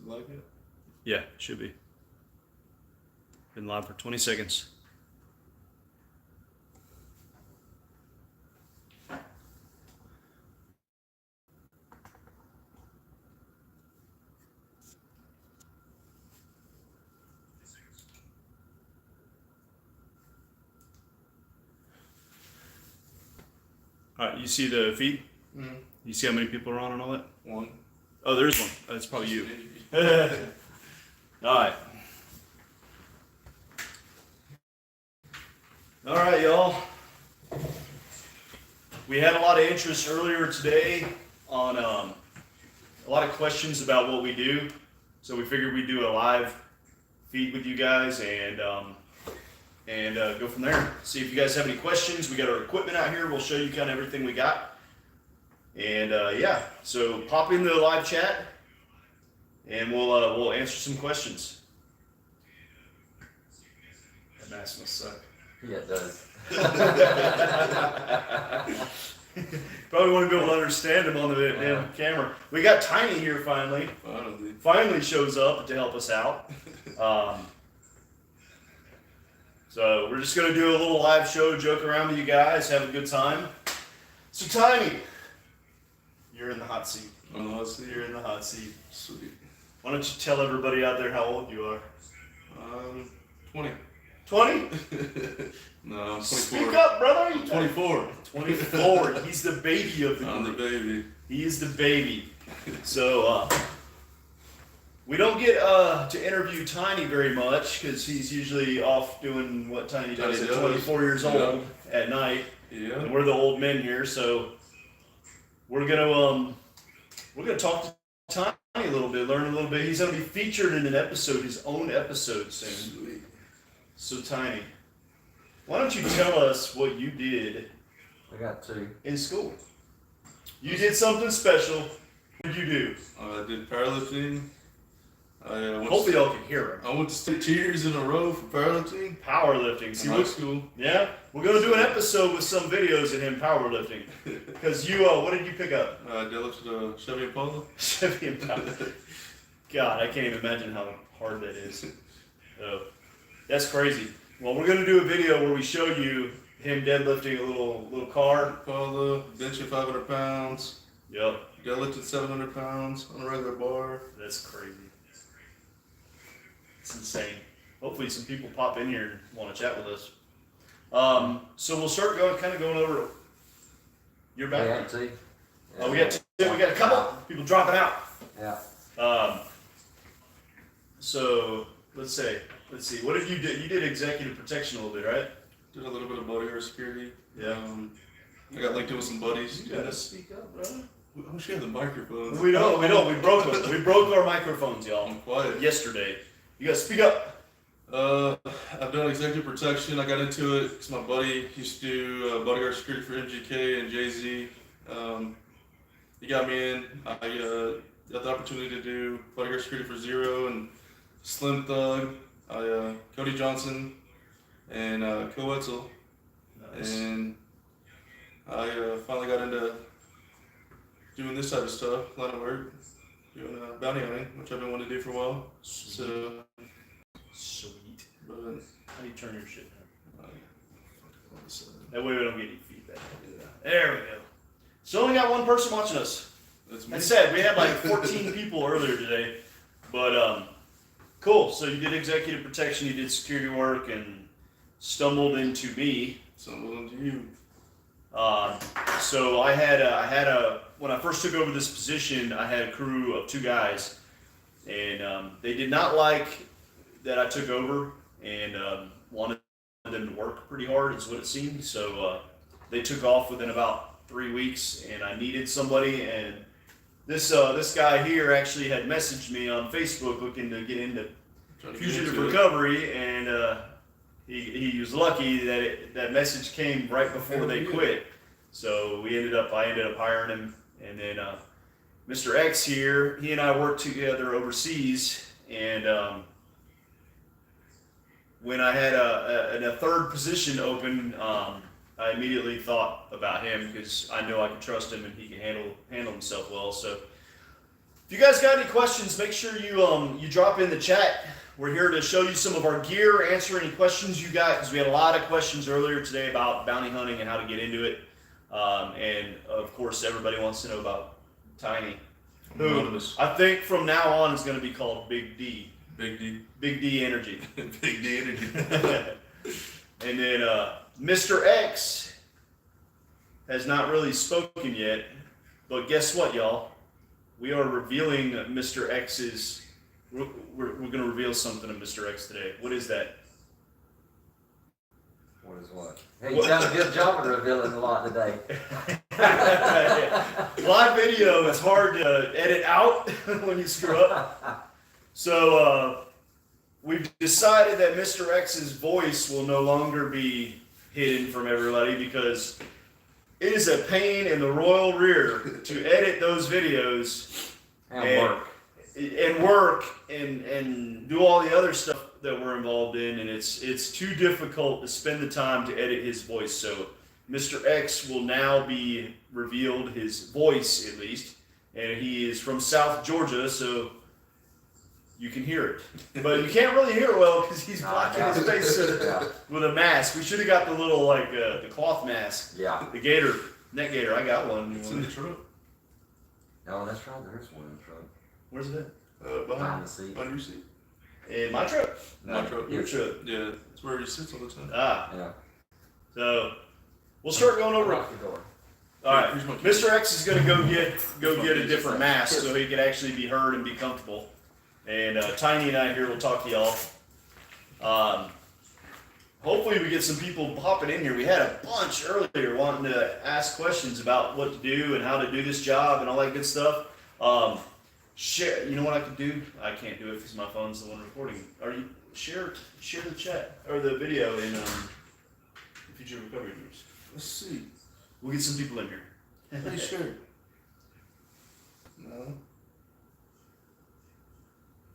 it like it? Yeah, should be. Been live for 20 seconds. All right, you see the feed? Mm-hmm. You see how many people are on and all that? One. Oh, there's one. That's probably you. All right. All right, y'all. We had a lot of interest earlier today on a lot of questions about what we do. So we figured we'd do a live feed with you guys and go from there. See if you guys have any questions. We got our equipment out here. We'll show you kind of everything we got. And yeah, so pop in the live chat, and we'll answer some questions. That mask must suck. Yeah, it does. Probably won't be able to understand him on the damn camera. We got Tiny here finally. Finally shows up to help us out. So we're just gonna do a little live show, joke around with you guys, have a good time. So Tiny, you're in the hot seat. On the hot seat? You're in the hot seat. Sweet. Why don't you tell everybody out there how old you are? 20. 20? No, I'm 24. Speak up, brother. I'm 24. 24. He's the baby of the group. I'm the baby. He is the baby. So we don't get to interview Tiny very much because he's usually off doing what Tiny does at 24 years old at night. Yeah. And we're the old men here, so we're gonna talk to Tiny a little bit, learn a little bit. He's gonna be featured in an episode, his own episode soon. Sweet. So Tiny, why don't you tell us what you did I got two. in school? You did something special. What did you do? I did powerlifting. Hopefully y'all can hear him. I went to 6 years in a row for powerlifting. Powerlifting. See, In high school. yeah, we're gonna do an episode with some videos of him powerlifting. Because you, what did you pick up? I deadlifted a Chevy Impala. Chevy Impala. God, I can't even imagine how hard that is. Oh, that's crazy. Well, we're gonna do a video where we show you him deadlifting a little car. Impala, benching 500 pounds. Yep, Deadlifted 700 pounds on a regular bar. that's crazy. It's insane. Hopefully some people pop in here and want to chat with us. So we'll start going over your I background. got two. Oh, we got a couple people dropping out. Yeah. So let's see. What did you do? You did executive protection a little bit, right? Did a little bit of bodyguard security. Yeah. I got linked in with some buddies. You gotta speak up, brother. I wish you had the microphones. We don't. We broke them. We broke our microphones, y'all. I'm quiet. Yesterday. You gotta speak up. I've done executive protection. I got into it because my buddy used to do bodyguard security for MGK and Jay-Z. He got me in. I got the opportunity to do bodyguard security for Zero and Slim Thug, Cody Johnson, and Ko Wetzel. Nice. And I finally got into doing this type of stuff, line of work, doing bounty hunting, which I've been wanting to do for a while. So, Sweet. but How do you turn your shit down? uh, That way we don't get any feedback. There we go. So only got one person watching us. that's me. That's sad. We had like 14 people earlier today, but cool. So you did executive protection, you did security work, and stumbled into me. Stumbled into you. So when I first took over this position, I had a crew of 2 guys, and they did not like that I took over and wanted them to work pretty hard, is what it seemed. So they took off within about 3 weeks, and I needed somebody. And this guy here actually had messaged me on Facebook looking to get into Fugitive recovery, and he was lucky that that message came right before they quit. So I ended up hiring him, and then Mr. X here, he and I worked together overseas, and when I had a third position open, I immediately thought about him because I know I could trust him and he can handle himself well. So If you guys got any questions, make sure you drop in the chat. We're here to show you some of our gear, answer any questions you got, because we had a lot of questions earlier today about bounty hunting and how to get into it. And of course, everybody wants to know about Tiny, who Anonymous. I think from now on is going to be called Big D. Big D. Big D Energy. Big D energy. And then Mr. X has not really spoken yet, but guess what, y'all? We are revealing Mr. X's. We're going to reveal something of Mr. X today. What is that? What is what? Hey, you done a good job of revealing a lot today. Live video is hard to edit out when you screw up. So we've decided that Mr. X's voice will no longer be hidden from everybody because it is a pain in the royal rear to edit those videos and work and do all the other stuff that we're involved in, and it's too difficult to spend the time to edit his voice. So Mr. X will now be revealed, his voice at least, and he is from South Georgia, so you can hear it, but you can't really hear it well because he's blocking his face with a mask. We should have got the little the cloth mask. Yeah. The gator, neck gator. I got one. It's in the truck. No, that's right. There's one in the truck. Where's it Behind Behind the seat. your seat. at? In my truck. My truck. Your truck. Yeah, it's where he sits all the time. Ah. Yeah. So we'll start going over. Lock the door. All right. Here's my Mr. X is going to go get a different mask so he can actually be heard and be comfortable. And Tiny and I here will talk to y'all. Hopefully we get some people popping in here. We had a bunch earlier wanting to ask questions about what to do and how to do this job and all that good stuff. Share. You know what I could do? I can't do it because my phone's the one recording. Are you share the chat or the video in future recovery groups? Let's see. We'll get some people in here. Hey, sure. No.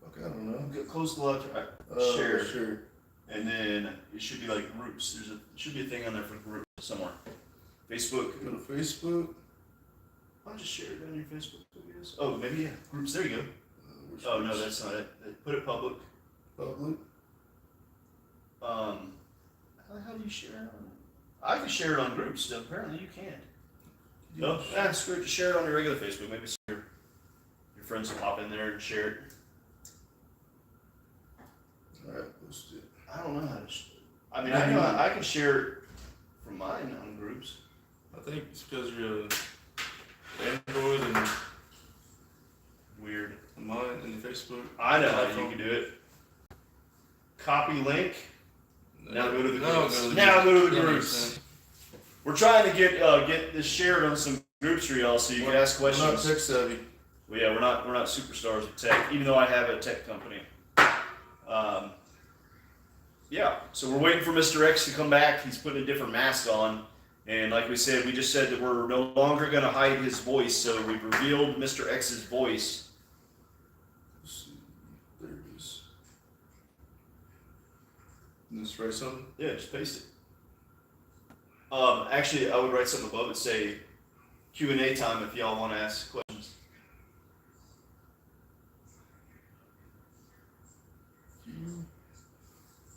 Okay, I don't know. Close the left. Share. Sure. And then it should be like groups. Should be a thing on there for groups somewhere. Facebook. Go to Facebook. I'll just share it on your Facebook videos. Oh, maybe yeah. Groups. There you go. Oh no, that's not it. Put it public. Public. How do you share it on? I can share it on groups. Apparently you can't. No, screw it. Just share it on your regular Facebook. Maybe your friends will pop in there and share it. All right, post it. I don't know how to. I mean, I know I can share it from mine on groups. I think it's because you're Android and Weird. mine and Facebook. I know how you can do it. Copy link. Now go to the groups. Now go to the groups. We're trying to get this shared on some groups for y'all so you can ask questions. We're not tech savvy. Well, yeah, we're not superstars with tech, even though I have a tech company. Yeah, so we're waiting for Mr. X to come back. He's putting a different mask on. And like we said, we just said that we're no longer going to hide his voice. So we've revealed Mr. X's voice. Let's see. There it is. And just write something. Yeah, just paste it. Actually, I would write something above it, say Q&A time if y'all want to ask questions.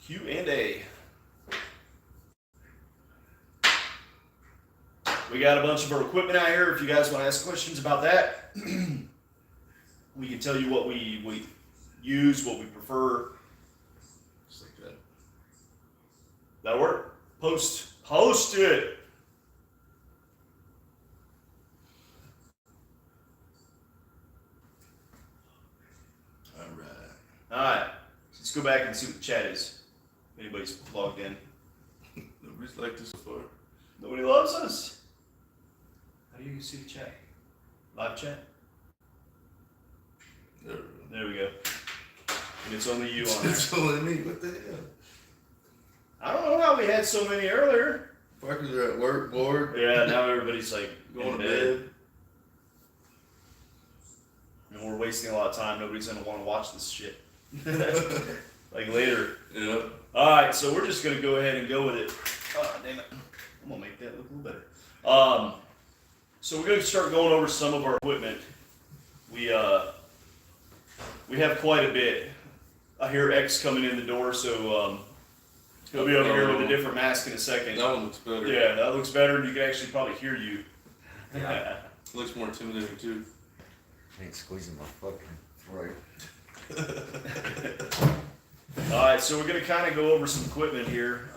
Q&A. We got a bunch of our equipment out here. If you guys want to ask questions about that, we can tell you what we use, what we prefer. Just like that. That work? Post it. All right. All right. Let's go back and see what the chat is. If anybody's logged in. Nobody's liked this so far. Nobody loves us. How do you see the chat? Live chat? There we go. There we go. And it's only you on there. It's only me. What the hell? I don't know how we had so many earlier. Parkers are at work, bored, Yeah, now everybody's like going in to bed. bed. And we're wasting a lot of time. Nobody's going to want to watch this shit. Like later. Yeah. All right, so we're just going to go ahead and go with it. Oh, damn it. I'm going to make that look a little better. So we're going to start going over some of our equipment. We we have quite a bit. I hear X coming in the door, so he'll be over here with a different mask in a second. That one looks better. Yeah, that looks better, and you can actually probably hear you. Yeah. It looks more intimidating too. I ain't squeezing my fucking throat. All right, so we're going to kind of go over some equipment here.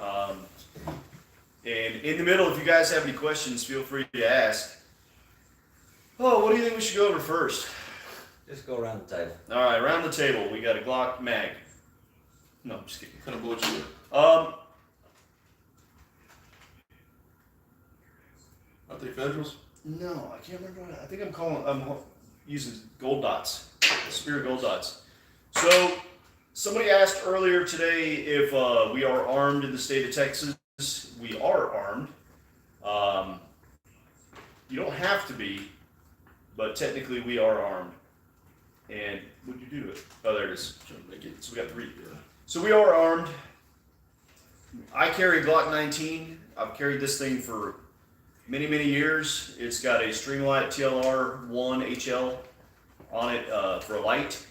And in the middle, if you guys have any questions, feel free to ask. Oh, what do you think we should go over first? Just go around the table. All right, around the table, we got a Glock mag. No, I'm just kidding. What kind of bullet you got? Are they Federals? No, I can't remember. I think I'm using gold dots, Spear gold dots. So somebody asked earlier today if we are armed in the state of Texas. We are armed. You don't have to be, but technically we are armed. And what'd you do to it? Oh, there it is. Trying to make it. So we got 3. Yeah. So we are armed. I carry a Glock 19. I've carried this thing for many, many years. It's got a Streamlight TLR 1 HL on it for a light.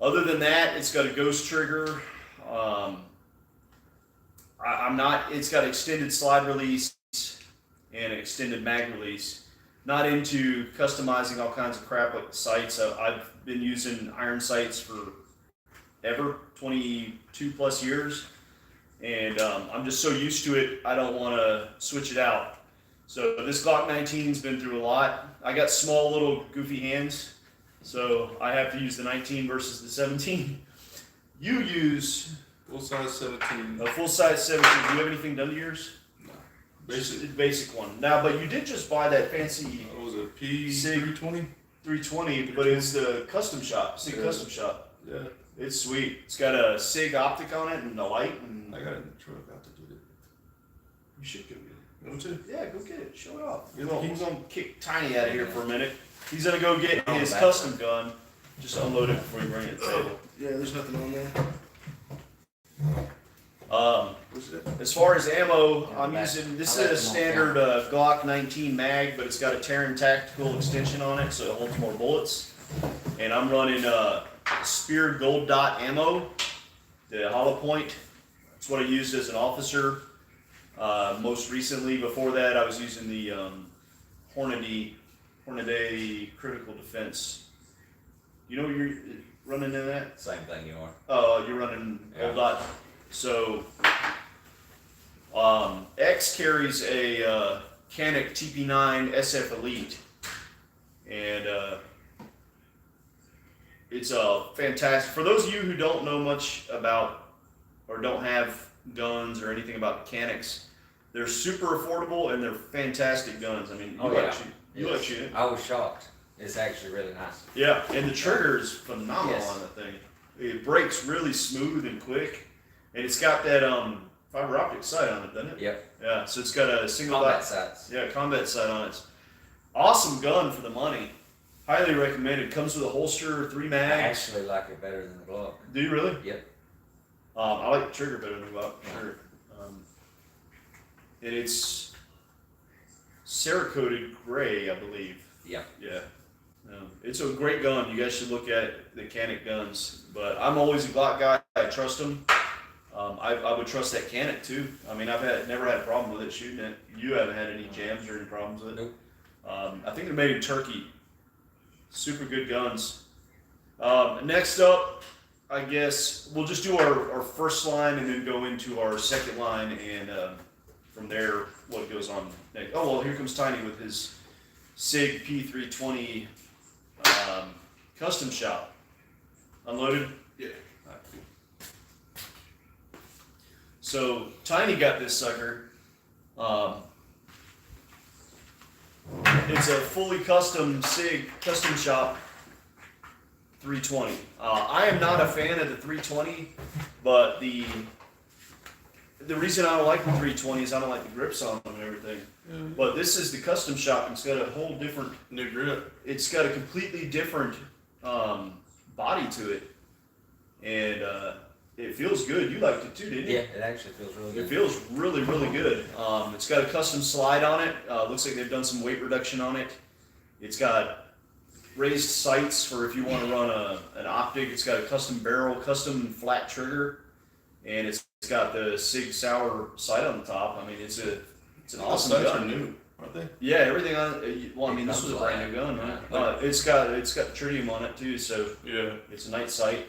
Other than that, it's got a ghost trigger. It's got extended slide release and extended mag release. Not into customizing all kinds of crap with sights. I've been using iron sights for 22 plus years. And I'm just so used to it, I don't want to switch it out. So this Glock 19's been through a lot. I got small little goofy hands, so I have to use the 19 versus the 17. You use Full size 17. a full-size 17. Do you have anything done to yours? No. Just Basic. a basic one. Now, but you did just buy that fancy What was it? P Sig. 320? 320, but it's the custom shop, SIG Yeah. custom shop. Yeah. It's sweet. It's got a SIG optic on it and a light. And I got it in the truck. I have to do it. you should go get it. You want to? Yeah, go get it. Show it off. Get We're the keys. gonna kick Tiny out of here for a minute. He's gonna go get Oh, his that's custom gun. Just unload it before you bring it to the table. Yeah, there's nothing on there. What's it? As far as ammo, I'm back. using, this I'll is a let them all standard Glock 19 mag, but it's got a Terran tactical extension on it, so it holds more bullets. And I'm running Spear gold dot ammo, the hollow point. That's what I used as an officer. Most recently, before that, I was using the Hornady critical defense. You know what you're running in that? Same thing you are. Oh, you're running gold dot. So, X carries a Canik TP9 SF Elite, and it's fantastic. For those of you who don't know much about or don't have guns or anything about mechanics, they're super affordable and they're fantastic guns. I mean, you like shooting. I was shocked. It's actually really nice. Yeah, and the trigger is phenomenal Yes. on the thing. It breaks really smooth and quick, and it's got that fiber optic sight on it, doesn't it? Yep. Yeah, so it's got a single Combat dot. sights. Yeah, combat sight on it. Awesome gun for the money. Highly recommended. Comes with a holster, 3 I mags. actually like it better than the Glock. Do you really? Yep. I like the trigger better than the Glock, for sure. And it's Cerakoted gray, I believe. Yep. Yeah. It's a great gun. You guys should look at the Canik guns. But I'm always a Glock guy. I trust them. I would trust that Canik too. I mean, I've never had a problem with it shooting it. You haven't had any jams or any problems with it? Nope. I think they're made in Turkey. Super good guns. Next up, I guess we'll just do our first line and then go into our second line, and from there, what goes on next. Oh, well, here comes Tiny with his SIG P320 custom shop. Unloaded? Yeah. So, Tiny got this sucker. It's a fully custom SIG custom shop 320. I am not a fan of the 320, but the reason I don't like the 320 is I don't like the grips on them and everything. But this is the custom shop, and it's got a whole different, New grip. it's got a completely different body to it, and it feels good. You liked it too, didn't you? Yeah, it actually feels really It good. feels really, really good. It's got a custom slide on it. Looks like they've done some weight reduction on it. It's got raised sights for if you want to run an optic. It's got a custom barrel, custom flat trigger, and it's got the Sig Sauer sight on the top. I mean, it's an awesome sights gun. are new, aren't they? Yeah, everything on. Well, I mean, this was a brand new gun, right? It's got the tritium on it too, so Yeah. it's a night sight.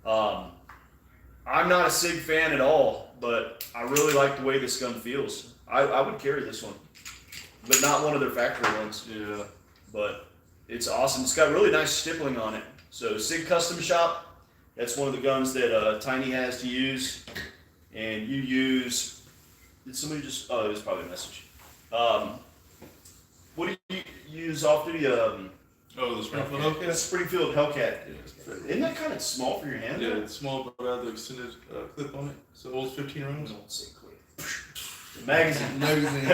I'm not a Sig fan at all, but I really like the way this gun feels. I would carry this one, but not one of their factory ones. Yeah. But it's awesome. It's got really nice stippling on it. So Sig Custom Shop, that's one of the guns that Tiny has to use, and you use. Did somebody just? Oh, it was probably a message. What do you use off duty? Oh, the Springfield Hellcat? Springfield Hellcat. Yeah, it's perfect. Isn't that kind of small for your hand? Yeah, it's small, but I have the extended clip on it. So it holds 15 rounds. Don't say quick. The magazine. Magazine.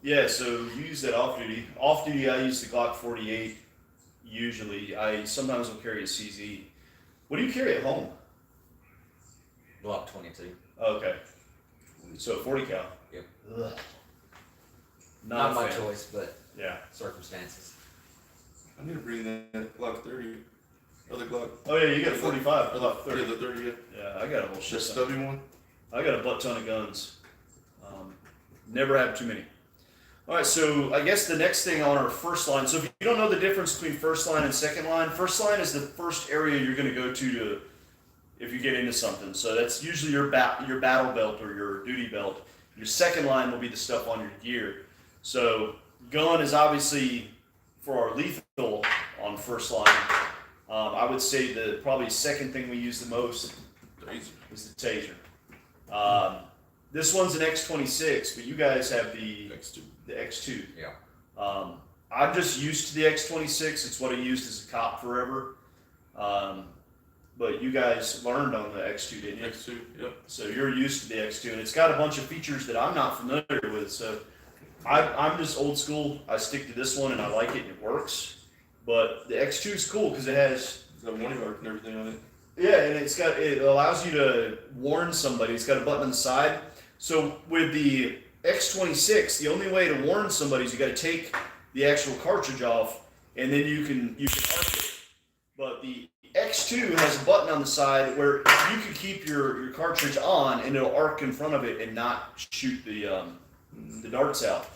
Yeah, so you use that off duty. Off duty, I use the Glock 48. Usually, I sometimes will carry a CZ. What do you carry at home? Block 22. Okay, so 40 cal. Yep. Ugh. Not a my fan. choice, but Yeah. circumstances. I need to bring that Glock 30. Or the Glock. Oh yeah, you got a 45. Or Glock 30. Yeah, the 30, yeah. Yeah, I got a whole shit. The ton. stubby one. I got a butt ton of guns. Never have too many. All right, so I guess the next thing on our first line. So if you don't know the difference between first line and second line, first line is the first area you're going to go to if you get into something. So that's usually your battle belt or your duty belt. Your second line will be the stuff on your gear. So gun is obviously for our lethal on first line. I would say the probably second thing we use the most is the taser. This one's an X26, but you guys have the X2. X2. Yeah. I'm just used to the X26. It's what I used as a cop forever. But you guys learned on the X2, didn't you? X2, yep. So you're used to the X2, and it's got a bunch of features that I'm not familiar with. So I'm just old school. I stick to this one, and I like it, and it works. But the X2 is cool because it has. It's got warning arc and everything on it. Yeah, and it allows you to warn somebody. It's got a button on the side. So with the X26, the only way to warn somebody is you got to take the actual cartridge off, and then you can arc it. But the X2 has a button on the side where you can keep your cartridge on, and it'll arc in front of it and not shoot the darts out.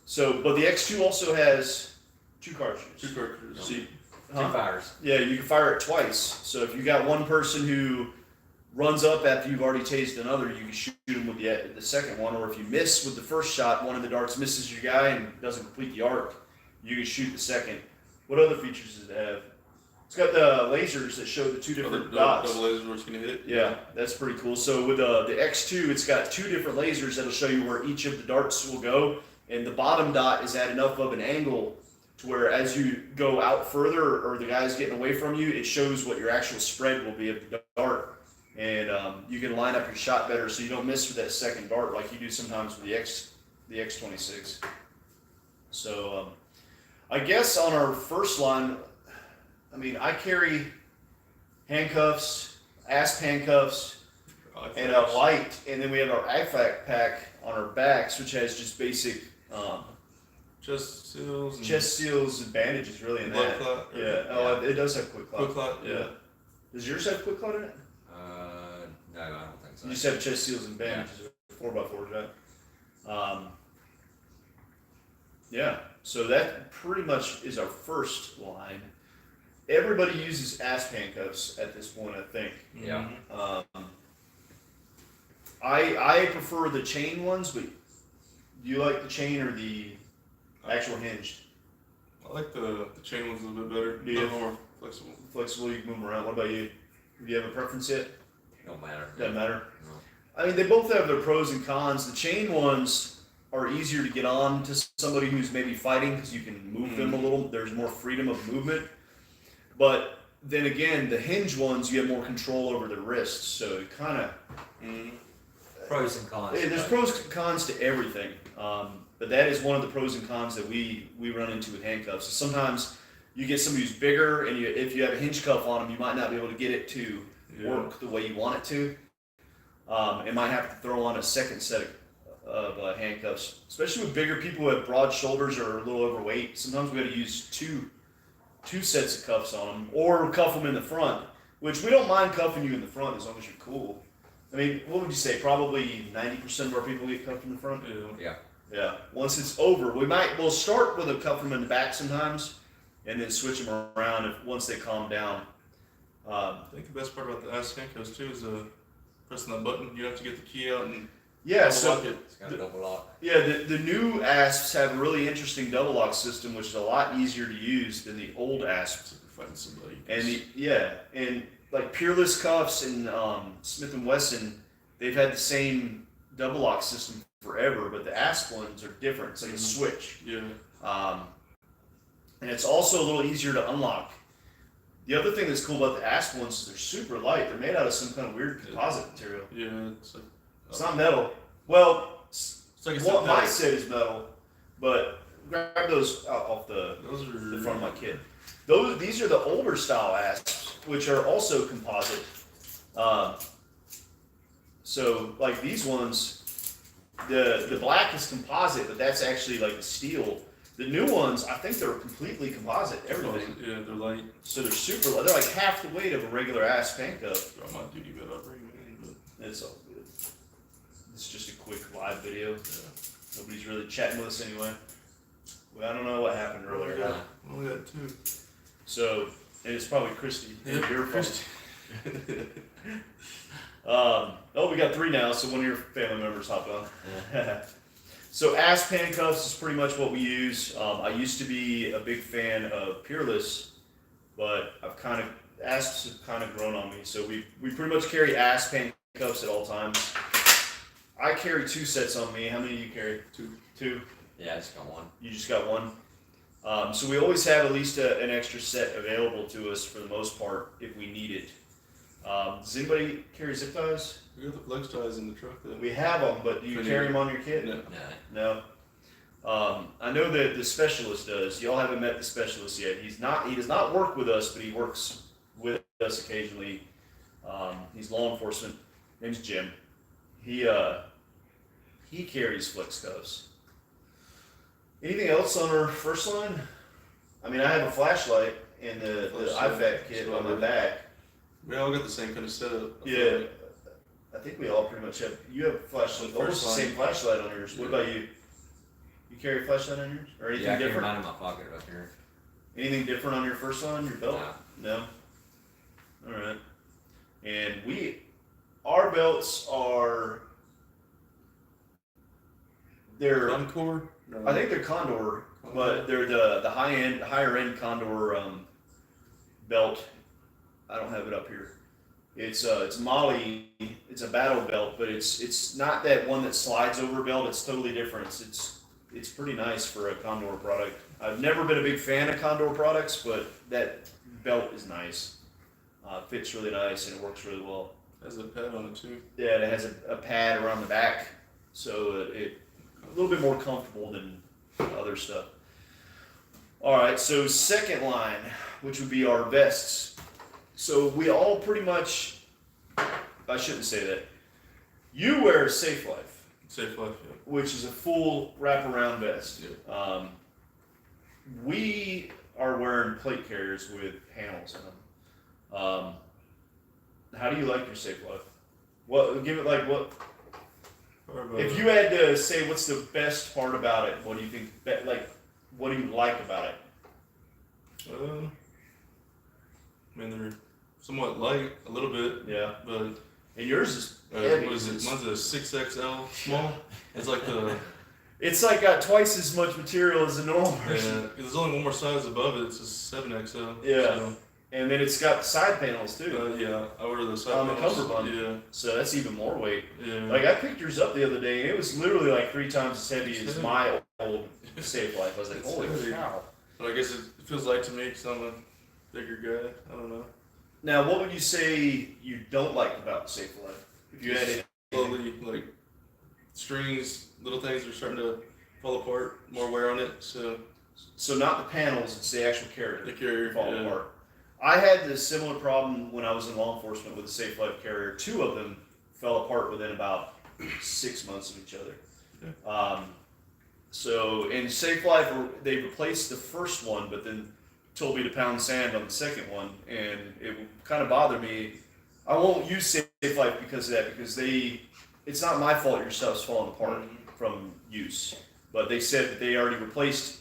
So, but the X2 also has two cartridges. Two cartridges. So you, Two fires. yeah, you can fire it twice. So if you got one person who runs up after you've already tased another, you can shoot him with the second one. Or if you miss with the first shot, one of the darts misses your guy and doesn't complete the arc, you can shoot the second. What other features does it have? It's got the lasers that show the two different dots. Double lasers where it's going to hit it. Yeah, that's pretty cool. So with the X2, it's got two different lasers that'll show you where each of the darts will go. And the bottom dot is at enough of an angle to where as you go out further or the guy's getting away from you, it shows what your actual spread will be of the dart. And you can line up your shot better so you don't miss with that second dart like you do sometimes with the X26. So I guess on our first line, I mean, I carry handcuffs, asp handcuffs, and a light, and then we have our IFAC pack on our backs, which has just basic chest seals and bandages, really, in blood that. clot. Yeah. Oh, it does have quick clot. Quick clot. Yeah. Does yours have quick clot in it? No, I don't think so. You just have chest seals and bandages, 4x4, right? Yeah. So that pretty much is our first line. Everybody uses asp handcuffs at this point, I think. Yeah. I prefer the chain ones, but do you like the chain or the actual hinged? I like the chain ones a little bit better. Yeah. A little more flexible. Flexible, you can move around. What about you? Do you have a preference yet? Don't matter. Doesn't matter. No. I mean, they both have their pros and cons. The chain ones are easier to get on to somebody who's maybe fighting because you can move them a little. There's more freedom of movement. But then again, the hinge ones, you have more control over the wrists. So it kind of... Pros and cons. There's pros and cons to everything. But that is one of the pros and cons that we run into with handcuffs. So sometimes you get somebody who's bigger, and if you have a hinge cuff on them, you might not be able to get it to work the way you want it to. It might have to throw on a second set of handcuffs, especially with bigger people who have broad shoulders or are a little overweight. Sometimes we got to use two sets of cuffs on them, or cuff them in the front, which we don't mind cuffing you in the front as long as you're cool. I mean, what would you say? Probably 90% of our people get cuffed in the front. Yeah. Yeah. Once it's over, we'll start with a cuff them in the back sometimes, and then switch them around once they calm down. I think the best part about the ass handcuffs too is pressing that button. You have to get the key out and Yeah, so unlock it. It's got a double lock. yeah, the new asps have a really interesting double lock system, which is a lot easier to use than the old asps. Find somebody. And like Peerless cuffs and Smith and Wesson, they've had the same double lock system forever, but the asp ones are different. It's like a switch. Yeah. And it's also a little easier to unlock. The other thing that's cool about the asp ones is they're super light. They're made out of some kind of weird composite material. Yeah. It's like. It's not metal. Well, It's like a what my synthetic. set is metal, but grab those off the Those are the front of my kit. These are the older style asps, which are also composite. So like these ones, the black is composite, but that's actually like the steel. The new ones, I think they're completely composite, everything. Yeah, they're light. So they're super light. They're like half the weight of a regular asp handcuff. I might do give it up, but It's all good. It's just a quick live video. Nobody's really chatting with us anyway. Well, I don't know what happened earlier. yeah. I only got two. So, and it's probably Christy. Yeah, Your fault. Christy. Oh, we got three now, so one of your family members hopped on. So asp handcuffs is pretty much what we use. I used to be a big fan of Peerless, but asps have kind of grown on me. So we pretty much carry asp handcuffs at all times. I carry two sets on me. How many do you carry? Two. Yeah, I just got one. You just got one. So we always have at least an extra set available to us for the most part if we need it. Does anybody carry zip ties? We got the flex ties in the truck though. We have them, but do you carry them on your kit? No. No. No. I know that the specialist does. Y'all haven't met the specialist yet. He does not work with us, but he works with us occasionally. He's law enforcement. Name's Jim. He carries flex cuffs. Anything else on our first line? I mean, I have a flashlight and the IFAC kit on my back. We all got the same kind of setup. Yeah, I think we all pretty much have. You have a flashlight, almost the same flashlight on yours. What about you? You carry a flashlight on yours, or anything Yeah, I carry different? mine in my pocket up here. Anything different on your first line, your belt? No. No. All right. And our belts are. They're. Encore? No. I think they're Condor, but they're the higher end Condor belt. I don't have it up here. It's Molly. It's a battle belt, but it's not that one that slides over belt. It's totally different. It's pretty nice for a Condor product. I've never been a big fan of Condor products, but that belt is nice. Fits really nice and it works really well. Has a pad on it too. Yeah, it has a pad around the back, so it a little bit more comfortable than other stuff. All right, so second line, which would be our vests. So we all pretty much, I shouldn't say that. You wear Safe Life, Safe Life, yeah. which is a full wraparound vest. Yeah. We are wearing plate carriers with panels in them. How do you like your Safe Life? Give it like what? If you had to say what's the best part about it, what do you think? What do you like about it? I mean, they're somewhat light, a little bit, Yeah. but And yours is heavy. what is it? Mine's a 6XL small. It's like the It's like got twice as much material as a normal version. there's only one more size above it. It's a 7XL. Yeah. And then it's got side panels too. So, yeah, I ordered the side On the panels. cummerbund. Yeah, So that's even more weight. yeah. Like I picked yours up the other day and it was literally like 3 times as heavy as my old Safe Life. I was like, It's holy heavy. cow. But I guess it feels light to me because I'm a bigger guy. I don't know. Now, what would you say you don't like about Safe Life? If you had it. Slowly, like strings, little things are starting to fall apart. More wear on it, so So not the panels, it's the actual carrier. the carrier. Fall Yeah. apart. I had this similar problem when I was in law enforcement with the Safe Life carrier. 2 of them fell apart within about 6 months of each other. So in Safe Life, they replaced the first one, but then told me to pound sand on the second one, and it kind of bothered me. I won't use Safe Life because of that, because it's not my fault your stuff's falling apart from use. But they said that they already replaced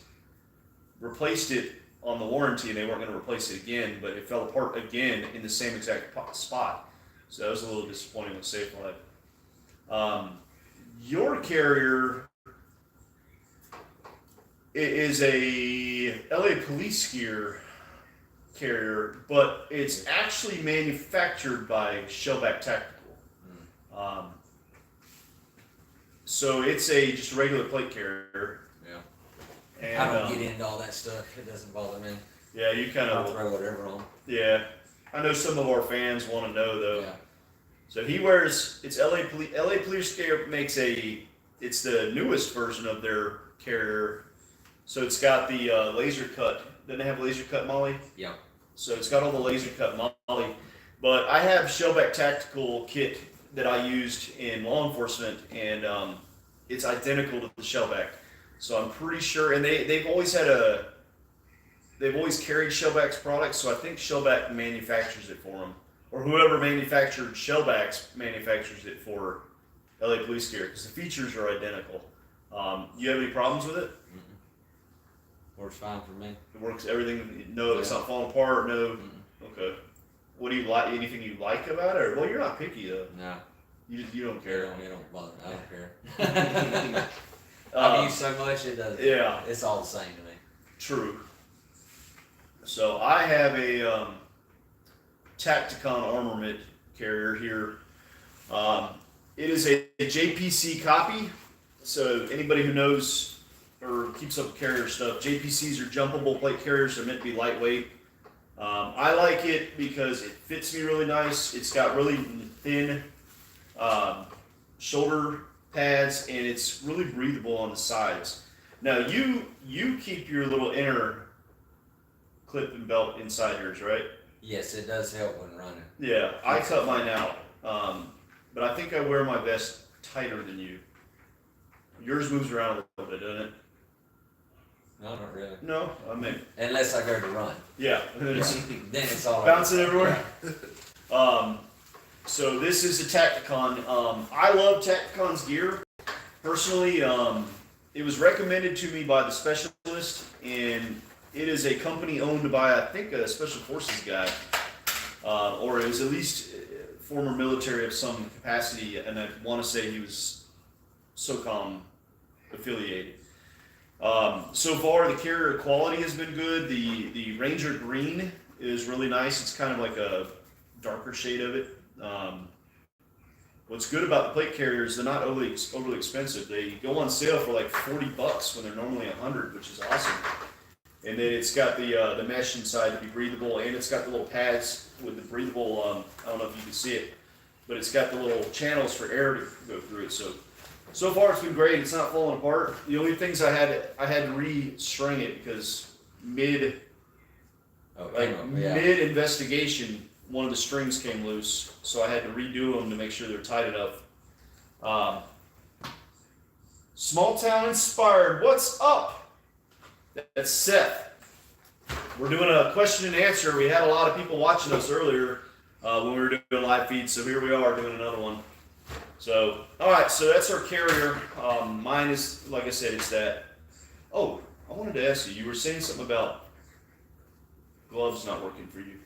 it on the warranty, and they weren't going to replace it again, but it fell apart again in the same exact spot. So that was a little disappointing with Safe Life. Your carrier is a LA Police Gear carrier, but it's actually manufactured by Shellback Tactical. So it's a just regular plate carrier. Yeah. And, I don't get into all that stuff. It doesn't bother me. Yeah, you kind I'll of throw whatever on. Yeah, I know some of our fans want to know though. Yeah. So he wears, it's LA Police Gear makes it's the newest version of their carrier. So it's got the laser cut. Doesn't it have laser cut Molly? Yeah. So it's got all the laser cut Molly. But I have Shellback Tactical kit that I used in law enforcement, and it's identical to the Shellback. So I'm pretty sure, and they've always carried Shellback's products, so I think Shellback manufactures it for them. Or whoever manufactured Shellbacks manufactures it for LA Police Gear, because the features are identical. You have any problems with it? Works fine for me. It works, everything, no, it's not falling apart, no? Okay. What do you like, anything you like about it? Or, well, you're not picky though. No. You don't care. It don't bother me. I don't care. I've used so much, it doesn't. Yeah. It's all the same to me. True. So I have a Tacticon armament carrier here. It is a JPC copy. So anybody who knows or keeps up carrier stuff, JPCs are jumpable plate carriers. They're meant to be lightweight. I like it because it fits me really nice. It's got really thin shoulder pads, and it's really breathable on the sides. Now you keep your little inner clip and belt inside yours, right? Yes, it does help when running. Yeah, I cut mine out, but I think I wear my vest tighter than you. Yours moves around a little bit, doesn't it? No, not really. No, I mean, Unless I go to run. yeah, Then it's all bouncing everywhere. So this is a Tacticon. I love Tacticon's gear. Personally, it was recommended to me by the specialist, and it is a company owned by, I think, a special forces guy, or it was at least former military of some capacity, and I want to say he was SOCOM affiliated. So far, the carrier quality has been good. The Ranger Green is really nice. It's kind of like a darker shade of it. What's good about the plate carriers, they're not overly expensive. They go on sale for like $40 when they're normally $100, which is awesome. And then it's got the mesh inside to be breathable, and it's got the little pads with the breathable. I don't know if you can see it, but it's got the little channels for air to go through it. So far it's been great. It's not falling apart. The only things I had to re-string it because mid investigation, one of the strings came loose, so I had to redo them to make sure they're tight enough. Small town inspired. What's up? That's Seth. We're doing a question and answer. We had a lot of people watching us earlier when we were doing live feeds, so here we are doing another one. So, all right, so that's our carrier. Mine is, like I said, it's that. Oh, I wanted to ask you. You were saying something about gloves not working for you.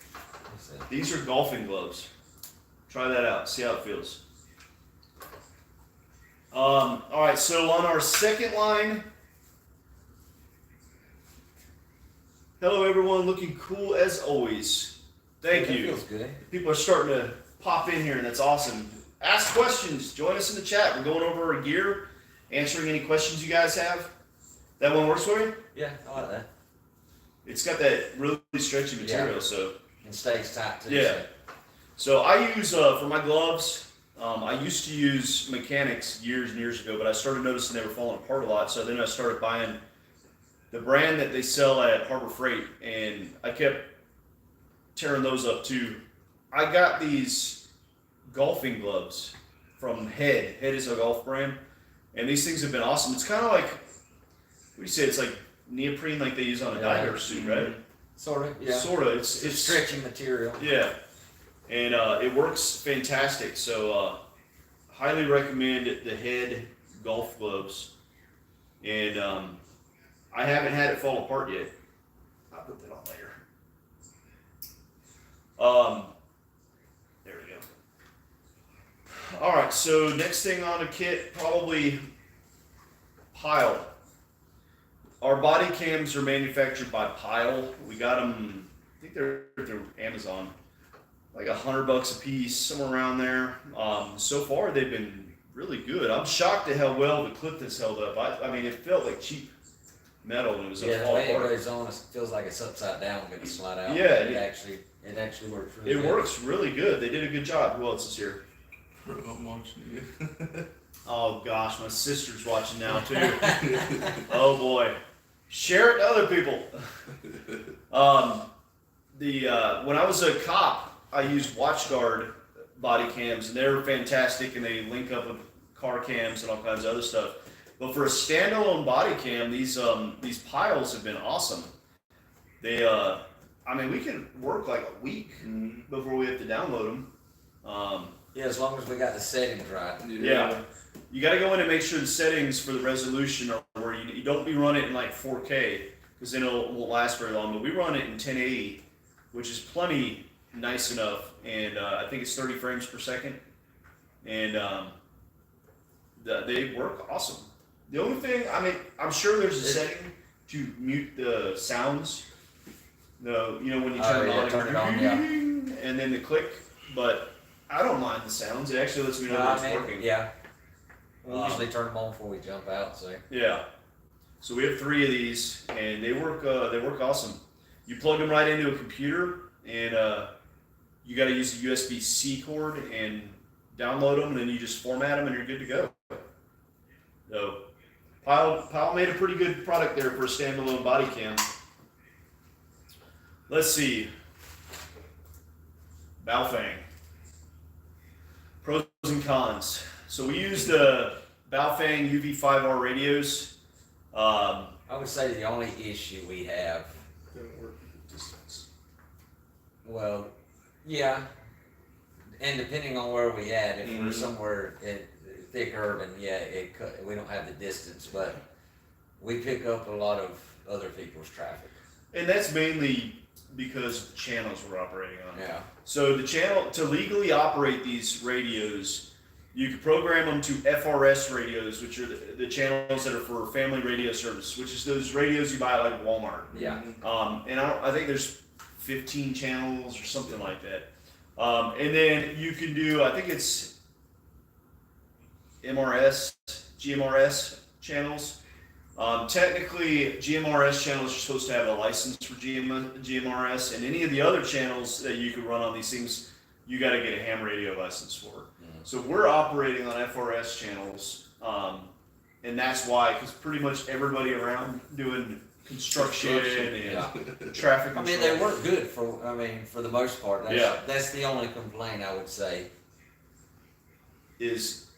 These are golfing gloves. Try that out. See how it feels. All right, so on our second line. Hello, everyone. Looking cool as always. Thank you. Feels good. People are starting to pop in here, and that's awesome. Ask questions. Join us in the chat. We're going over our gear, answering any questions you guys have. That one works for you? Yeah, I like that. It's got that really stretchy material, so. And stays tight too. Yeah. So I use, for my gloves, I used to use Mechanics years and years ago, but I started noticing they were falling apart a lot, so then I started buying the brand that they sell at Harbor Freight, and I kept tearing those up too. I got these golfing gloves from Head. Head is a golf brand. And these things have been awesome. It's kind of like, what do you say? It's like neoprene, like they use on a diver suit, right? Sort of, yeah. Sort of. It's stretchy material. Yeah, and it works fantastic. So highly recommend the Head golf gloves. And I haven't had it fall apart yet. I'll put that on later. There we go. All right, so next thing on the kit, probably Pile. Our body cams are manufactured by Pile. We got them, I think they're through Amazon, like $100 a piece, somewhere around there. So far, they've been really good. I'm shocked at how well the clip has held up. I mean, it felt like cheap metal and it was Yeah, the fall way it apart. goes on, it feels like it's upside down when it's slide out. Yeah, it actually works really It good. works really good. They did a good job. Who else is here? I'm watching you. Oh gosh, my sister's watching now too. Oh boy, share it to other people. When I was a cop, I used WatchGuard body cams, and they're fantastic, and they link up with car cams and all kinds of other stuff. But for a standalone body cam, these Piles have been awesome. They, I mean, we can work like a week before we have to download them. Yeah, as long as we got the settings right. Yeah. You got to go in and make sure the settings for the resolution are where you don't be running it in like 4K because then it won't last very long. But we run it in 1080, which is plenty nice enough, and I think it's 30 frames per second, and they work awesome. The only thing, I mean, I'm sure there's a setting to mute the sounds. No, you know when you turn it on, yeah. and then the click, but I don't mind the sounds. It actually lets me know that it's working. Yeah. We usually turn them on before we jump out, so. Yeah. So we have 3 of these, and they work awesome. You plug them right into a computer, and you got to use a USB-C cord and download them, and then you just format them, and you're good to go. So Pile made a pretty good product there for a standalone body cam. Let's see. Baofeng. Pros and cons. So we use the Baofeng UV5R radios. I would say the only issue we have, Doesn't work at distance. well, yeah, and depending on where we at, if we're somewhere in thick urban, yeah, we don't have the distance, but we pick up a lot of other people's traffic. And that's mainly because of the channels we're operating on. Yeah. So the channel, to legally operate these radios, you can program them to FRS radios, which are the channels that are for family radio service, which is those radios you buy at like Walmart. Yeah. And I think there's 15 channels or something like that. And then you can do, I think it's GMRS channels. Technically, GMRS channels are supposed to have a license for GMRS, and any of the other channels that you can run on these things, you got to get a ham radio license for. So we're operating on FRS channels, and that's why, because pretty much everybody around doing construction and traffic control. I mean, they work good for the most part. Yeah. That's the only complaint I would say is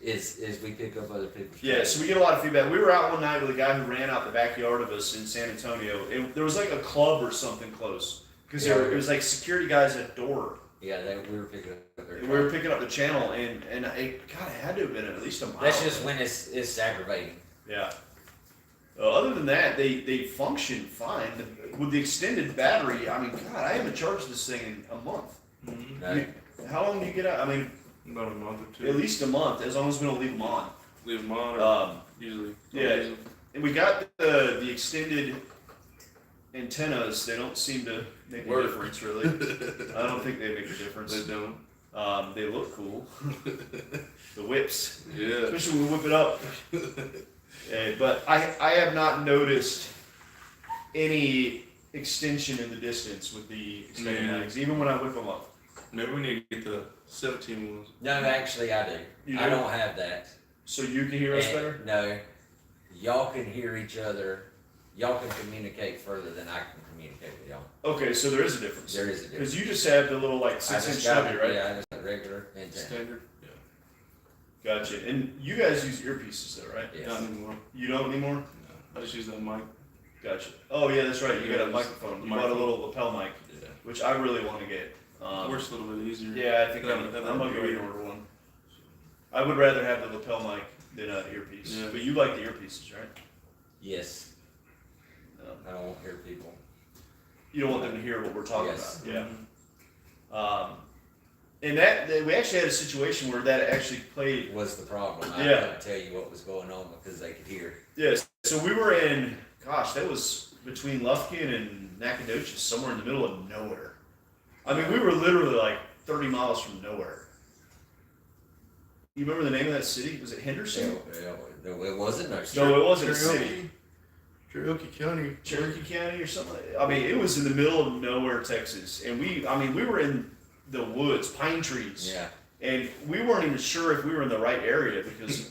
we pick up other people's yeah, traffic. so we get a lot of feedback. We were out one night with a guy who ran out the backyard of us in San Antonio, and there was like a club or something close, because it was like security guys at a door. Yeah, we were picking up their traffic. We were picking up the channel, and it had to have been at least a mile. That's just when it's aggravating. Yeah. Other than that, they function fine. With the extended battery, I mean, God, I haven't charged this thing in a month. No. How long do you get out? I mean, About a month or two. at least a month, as long as we don't leave them on. Leave them on, or usually. don't yeah. use 'em. And we got the extended antennas. They don't seem to make a difference, really. I don't think they make a difference. They don't. They look cool. The whips, Yeah. especially when we whip it up. Yeah, but I have not noticed any extension in the distance with the extended mags, even when I whip them up. Maybe we need to get the 17 ones. No, actually, I do. You I do? don't have that. So you can hear us And- better? No, y'all can hear each other. Y'all can communicate further than I can communicate with y'all. Okay, so there is a difference. There is a difference. Because you just have the little like I 6-inch just got stubby, right? Yeah, I just got regular antenna. Standard. Yeah. Gotcha. And you guys use earpieces though, right? Yes. Not anymore. You don't anymore? No, I just use that mic. Gotcha. Oh yeah, that's right. You Yeah, got a just microphone. the You bought a microphone. little lapel mic, Yeah. which I really want to get. Works a little bit easier. Yeah, I think Have I'm that gonna go ear. and order one. I would rather have the lapel mic than an earpiece. Yeah. But you like the earpieces, right? Yes. No. I don't want to hear people. You don't want them to hear what we're talking Yes. about. Yeah. Mhm. And that we actually had a situation where that actually played. Was the problem. I Yeah. couldn't tell you what was going on because they could hear. Yes. So we were in, gosh, that was between Lufkin and Nacogdoches, somewhere in the middle of nowhere. I mean, we were literally like 30 miles from nowhere. You remember the name of that city? Was it Henderson? It wasn't no No, it wasn't a city. Cherokee County. Cherokee County or something. I mean, it was in the middle of nowhere, Texas, and we were in the woods, pine trees, Yeah. and we weren't even sure if we were in the right area because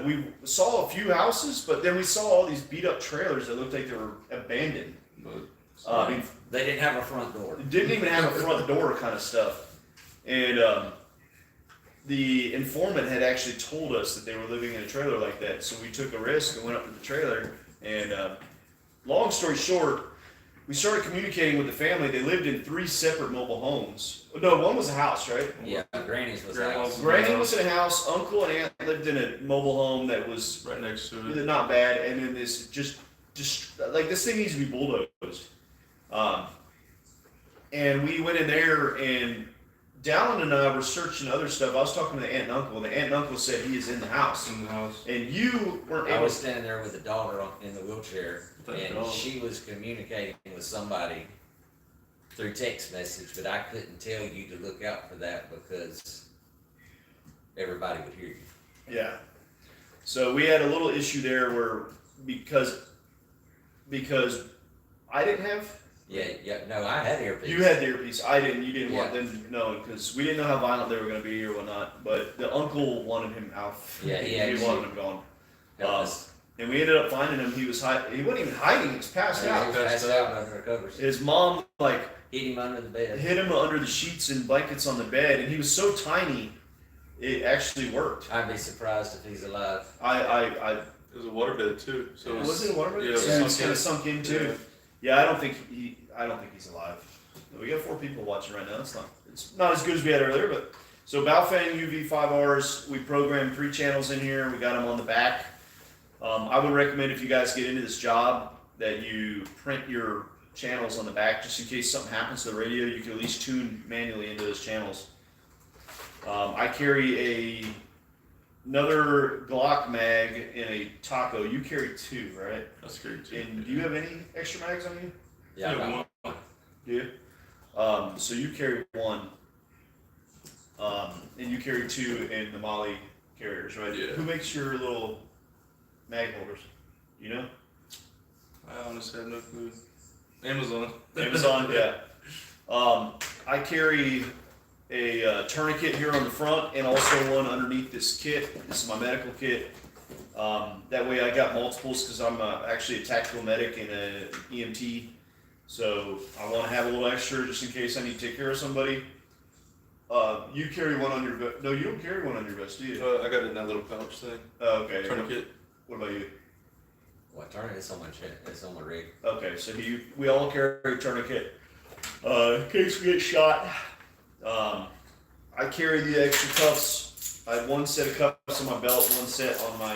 we saw a few houses, but then we saw all these beat up trailers that looked like they were abandoned. But I mean, They didn't have a front door. it didn't even have a front door kind of stuff, and the informant had actually told us that they were living in a trailer like that, so we took a risk and went up to the trailer. And long story short, we started communicating with the family. They lived in 3 separate mobile homes. No, one was a house, right? Yeah, Granny's was Grandma's house. Granny was in a house. Uncle and aunt lived in a mobile home that was right next to it. not bad. And then this just like this thing needs to be bulldozed. And we went in there, and Dallin and I were searching other stuff. I was talking to the aunt and uncle, and the aunt and uncle said he is in the house. In the house. And you weren't I able was standing there with the daughter in the wheelchair, Thank and God. she was communicating with somebody through text message, but I couldn't tell you to look out for that because everybody would hear you. Yeah. So we had a little issue there where because I didn't have. Yeah, no, I had earpiece. You had the earpiece. I didn't. You didn't want Yeah. them to know because we didn't know how violent they were going to be or whatnot. But the uncle wanted him out. Yeah, he he actually wanted him gone. Helped us. And we ended up finding him. He was he wasn't even hiding. He was passed Yeah, he out. was passed out under the covers. His mom like Hit him under the bed. hit him under the sheets and blankets on the bed, and he was so tiny, it actually worked. I'd be surprised if he's alive. I It was a waterbed too. So was it a waterbed? Yeah, So it he was was kind of sunk sunk in in. too. Yeah, I don't think he's alive. We got 4 people watching right now. It's not as good as we had earlier, but so Baofeng UV5Rs, we programmed 3 channels in here. We got them on the back. I would recommend if you guys get into this job that you print your channels on the back just in case something happens to the radio. You can at least tune manually into those channels. I carry another Glock mag in a taco. You carry 2, right? That's great too. And do you have any extra mags on you? Yeah, I got one. Do you? So you carry 1, and you carry 2 in the Molly carriers, right? Yeah. Who makes your little mag holders? You know? I honestly have no clue. Amazon. Amazon, yeah. I carry a tourniquet here on the front and also one underneath this kit. This is my medical kit. That way I got multiples because I'm actually a tactical medic and an EMT. So I want to have a little extra just in case I need to take care of somebody. You carry one on your vest. No, you don't carry one on your vest, do you? I got it in that little pouch thing. Oh, okay. Tourniquet. What about you? What tourniquet? It's on my chest. It's on my rig. Okay, so we all carry a tourniquet in case we get shot. I carry the extra cuffs. I have 1 set of cuffs on my belt, 1 set on my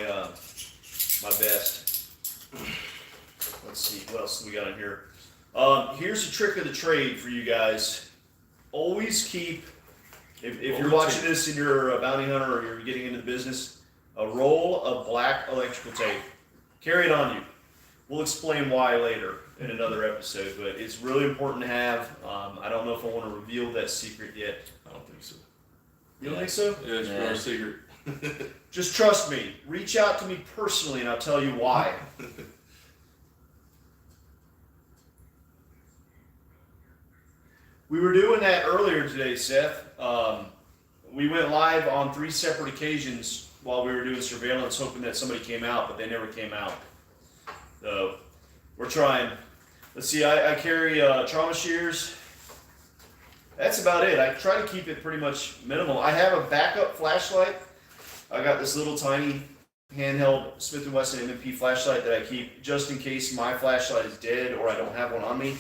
my vest. Let's see what else we got in here. Here's a trick of the trade for you guys. Always keep, if you're watching this and you're a bounty hunter or you're getting into the business, a roll of black electrical tape. Carry it on you. We'll explain why later in another episode, but it's really important to have. I don't know if I want to reveal that secret yet. I don't think so. You don't think so? Yeah, it's Yeah. our secret. Just trust me. Reach out to me personally and I'll tell you why. We were doing that earlier today, Seth. We went live on 3 separate occasions while we were doing surveillance, hoping that somebody came out, but they never came out. So we're trying. Let's see, I carry trauma shears. That's about it. I try to keep it pretty much minimal. I have a backup flashlight I got this little tiny handheld Smith & Wesson M&P flashlight that I keep just in case my flashlight is dead or I don't have one on me.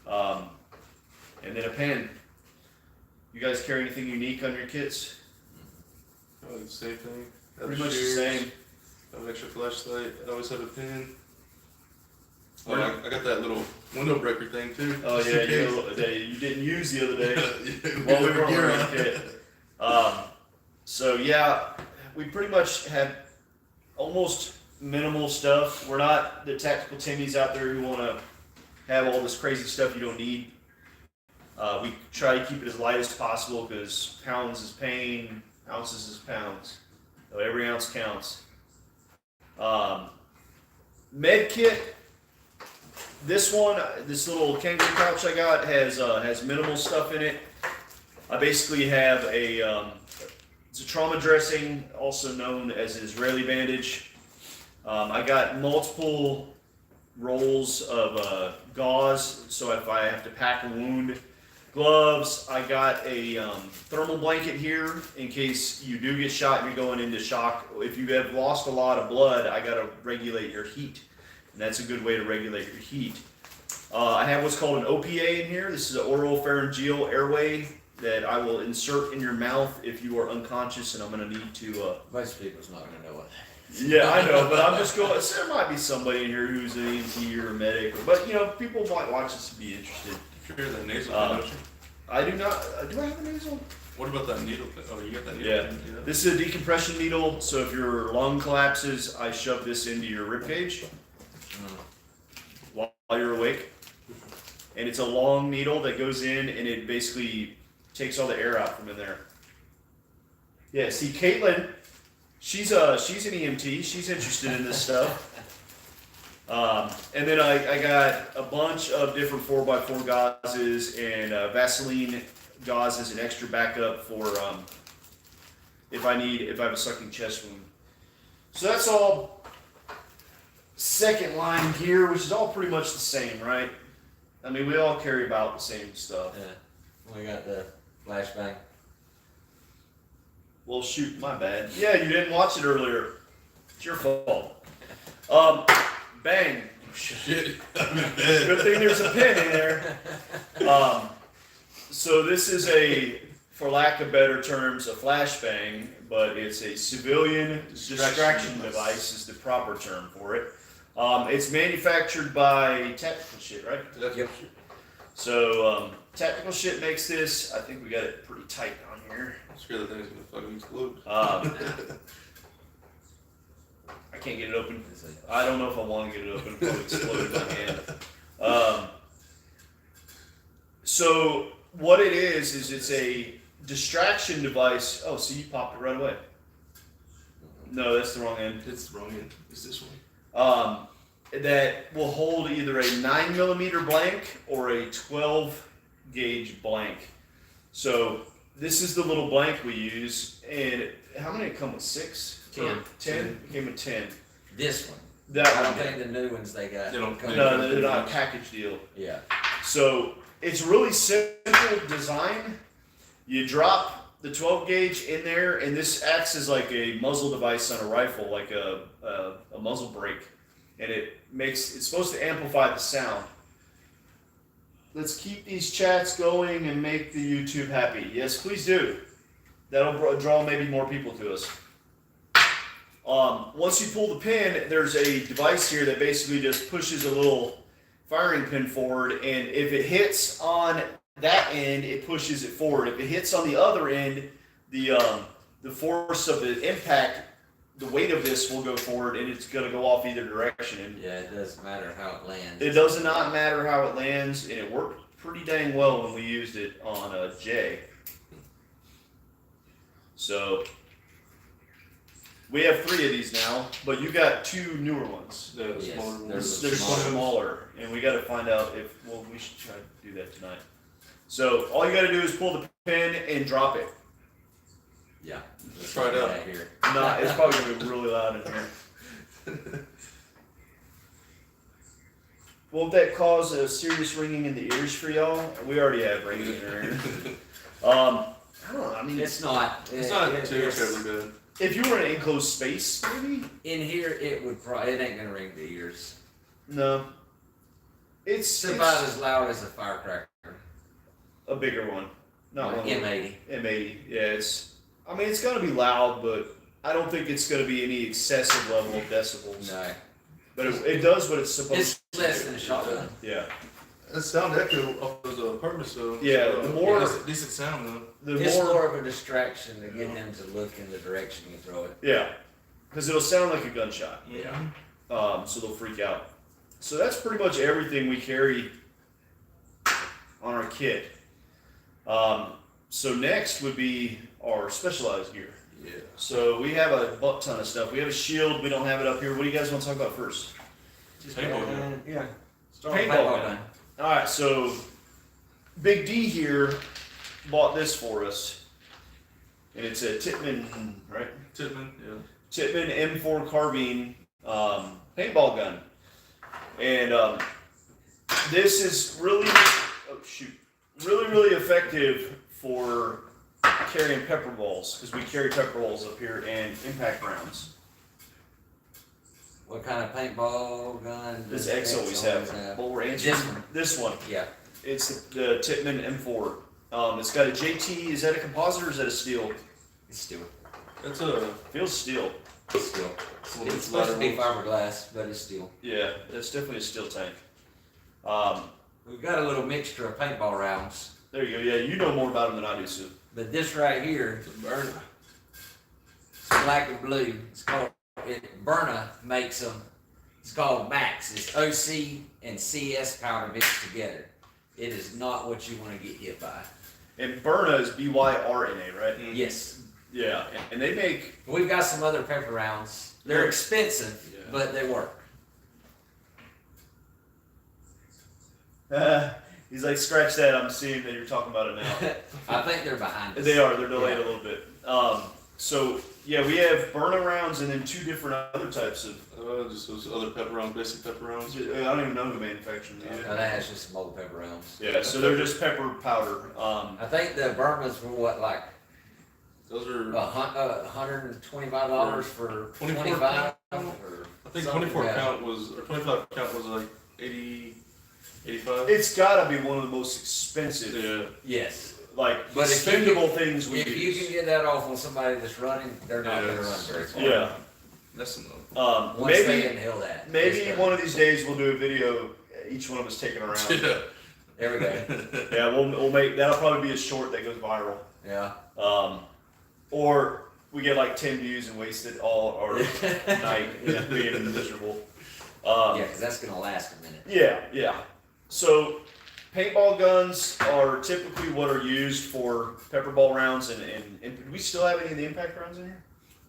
And then a pen. You guys carry anything unique on your kits? Oh, the same thing. Pretty much the same. I have an extra flashlight. I always have a pen. Oh, I got that little window breaker thing too. Oh just yeah, in case. you didn't use the other day. Well, While we were gear on on. the kit. So yeah, we pretty much have almost minimal stuff. We're not the tactical Timmies out there who want to have all this crazy stuff you don't need. We try to keep it as light as possible because pounds is pain, ounces is pounds. So every ounce counts. Med kit. This little kangaroo pouch I got has minimal stuff in it. I basically have it's a trauma dressing, also known as an Israeli bandage. I got multiple rolls of gauze, so if I have to pack a wound. Gloves. I got a thermal blanket here in case you do get shot and you're going into shock. If you have lost a lot of blood, I got to regulate your heat. And that's a good way to regulate your heat. I have what's called an OPA in here. This is an oral pharyngeal airway that I will insert in your mouth if you are unconscious, and I'm going to need to. Most people's not gonna know what that is. Yeah, I know, but I'm just going. There might be somebody in here who's an EMT or a medic, but people might watch this and be interested. You hear that nasal thing, don't you? I do not. Do I have a nasal? What about that needle thing? Oh, you got that needle Yeah. thing? Yeah. This is a decompression needle, so if your lung collapses, I shove this into your ribcage while you're awake. And it's a long needle that goes in and it basically takes all the air out from in there. Yeah, see Caitlin, she's an EMT, she's interested in this stuff. And then I got a bunch of different 4x4 gauzes and Vaseline gauze as an extra backup for if I have a sucking chest wound. So that's all second line gear, which is all pretty much the same, right? I mean, we all carry about the same stuff. Yeah, we got the flashbang. Well, shoot, my bad. Yeah, you didn't watch it earlier. It's your fault. Bang. Shit, I'm in bed. Good thing there's a pin in there. So this is for lack of better terms, a flashbang, but it's a civilian distraction device is the proper term for it. It's manufactured by Tactical Shit, right? Yep. So Tactical Shit makes this. I think we got it pretty tight on here. I'm scared that thing's gonna fucking explode. I can't get it open. I don't know if I want to get it open. It'll probably explode in my hand. So what it is it's a distraction device. Oh, so you popped it right away. No, that's the wrong end. It's the wrong end. It's this one. That will hold either a 9mm blank or a 12 gauge blank. So this is the little blank we use, and how many come with? 6? 10. 10? It came with 10. This one. That I don't one. think the new ones they got. They don't come come- No, they're not a package deal. Yeah. So it's really simple design. You drop the 12 gauge in there, and this acts as like a muzzle device on a rifle, like a muzzle brake, and it's supposed to amplify the sound. Let's keep these chats going and make the YouTube happy. Yes, please do. That'll draw maybe more people to us. Once you pull the pin, there's a device here that basically just pushes a little firing pin forward, and if it hits on that end, it pushes it forward. If it hits on the other end, the force of the impact, the weight of this will go forward, and it's going to go off either direction. And Yeah, it doesn't matter how it lands. it does not matter how it lands, and it worked pretty dang well when we used it on a J. So we have 3 of these now, but you got 2 newer ones. The Yes, smaller one. there's They're smaller. smaller, and we got to find out we should try to do that tonight. So all you got to do is pull the pin and drop it. Yeah. Let's Try it do out. that here. No, it's probably gonna be really loud in here. Won't that cause a serious ringing in the ears for y'all? We already have ringing in our ears. I don't know. I mean, It's not. It's not it- too it's- terribly bad. If you were in an enclosed space, maybe. In here, it would probably, it ain't gonna ring the ears. No. It's about as loud as a firecracker. a bigger one, not one. M80. M80. Yeah, it's. I mean, it's gonna be loud, but I don't think it's gonna be any excessive level of decibels. No. But it does what it's supposed It's to. less than a shotgun. Yeah. That sound echo off those apartments, though. Yeah, So, the more- that's a decent sound though. It's more of a distraction to get them to look in the direction you throw it. Yeah, because it'll sound like a gunshot. Yeah. So they'll freak out. So that's pretty much everything we carry on our kit. So next would be our specialized gear. Yeah. So we have a butt ton of stuff. We have a shield. We don't have it up here. What do you guys want to talk about first? Paintball gun. Yeah. Paintball gun. All right. So Big D here bought this for us, and it's a Tippmann, right? Tippmann, yeah. Tippmann M4 carbine paintball gun, and this is really, really effective for carrying pepper balls, because we carry pepper balls up here and impact rounds. What kind of paintball gun? This does X always have. But we're answering This one. this one. Yeah. It's the Tippmann M4. It's got a JT. Is that a composite or is that a steel? It's steel. That's a. Feels steel. It's steel. One of It's the supposed to be lighter fiberglass, but it's steel. Yeah, that's definitely a steel tank. We've got a little mixture of paintball rounds, There you go. Yeah, you know more about them than I do, Sue. but this right here, It's a burner. it's black and blue. It's called, Berna makes them. It's called Max. It's OC and CS powder mixed together. It is not what you want to get hit by. And Berna is BYRNA, right? Mm. Yes. Yeah, and they make. We've got some other pepper rounds. They're expensive, Yeah. but they work. He's like, scratch that. I'm seeing that you're talking about it now. I think they're behind us. They are. They're delayed Yeah. a little bit. So yeah, we have Berna rounds and then two different other types of. Just those other pepper rounds, basic pepper rounds. I don't even know who manufactured them. Oh, that's just some old pepper rounds. Yeah, so they're just pepper powder. I think the Burmas were what, like Those are. $125 for 24 25? count? Or I think something, 24 yeah. count was, or 25 count was like 80, 85. It's gotta be one of the most expensive, Yeah. Yes. like But if you expendable things we If use. you can get that off on somebody that's running, they're not going to run Yes. very far. Yeah. That's enough. Once they Maybe inhale that. maybe it's one of these days we'll do a video, each one of us taking around. Yeah. There we go. Yeah, we'll make that'll probably be a short that goes viral. Yeah. Or we get like 10 views and waste it all our night being miserable. Yeah, because that's going to last a minute. Yeah. So paintball guns are typically what are used for pepper ball rounds, and do we still have any of the impact rounds in here?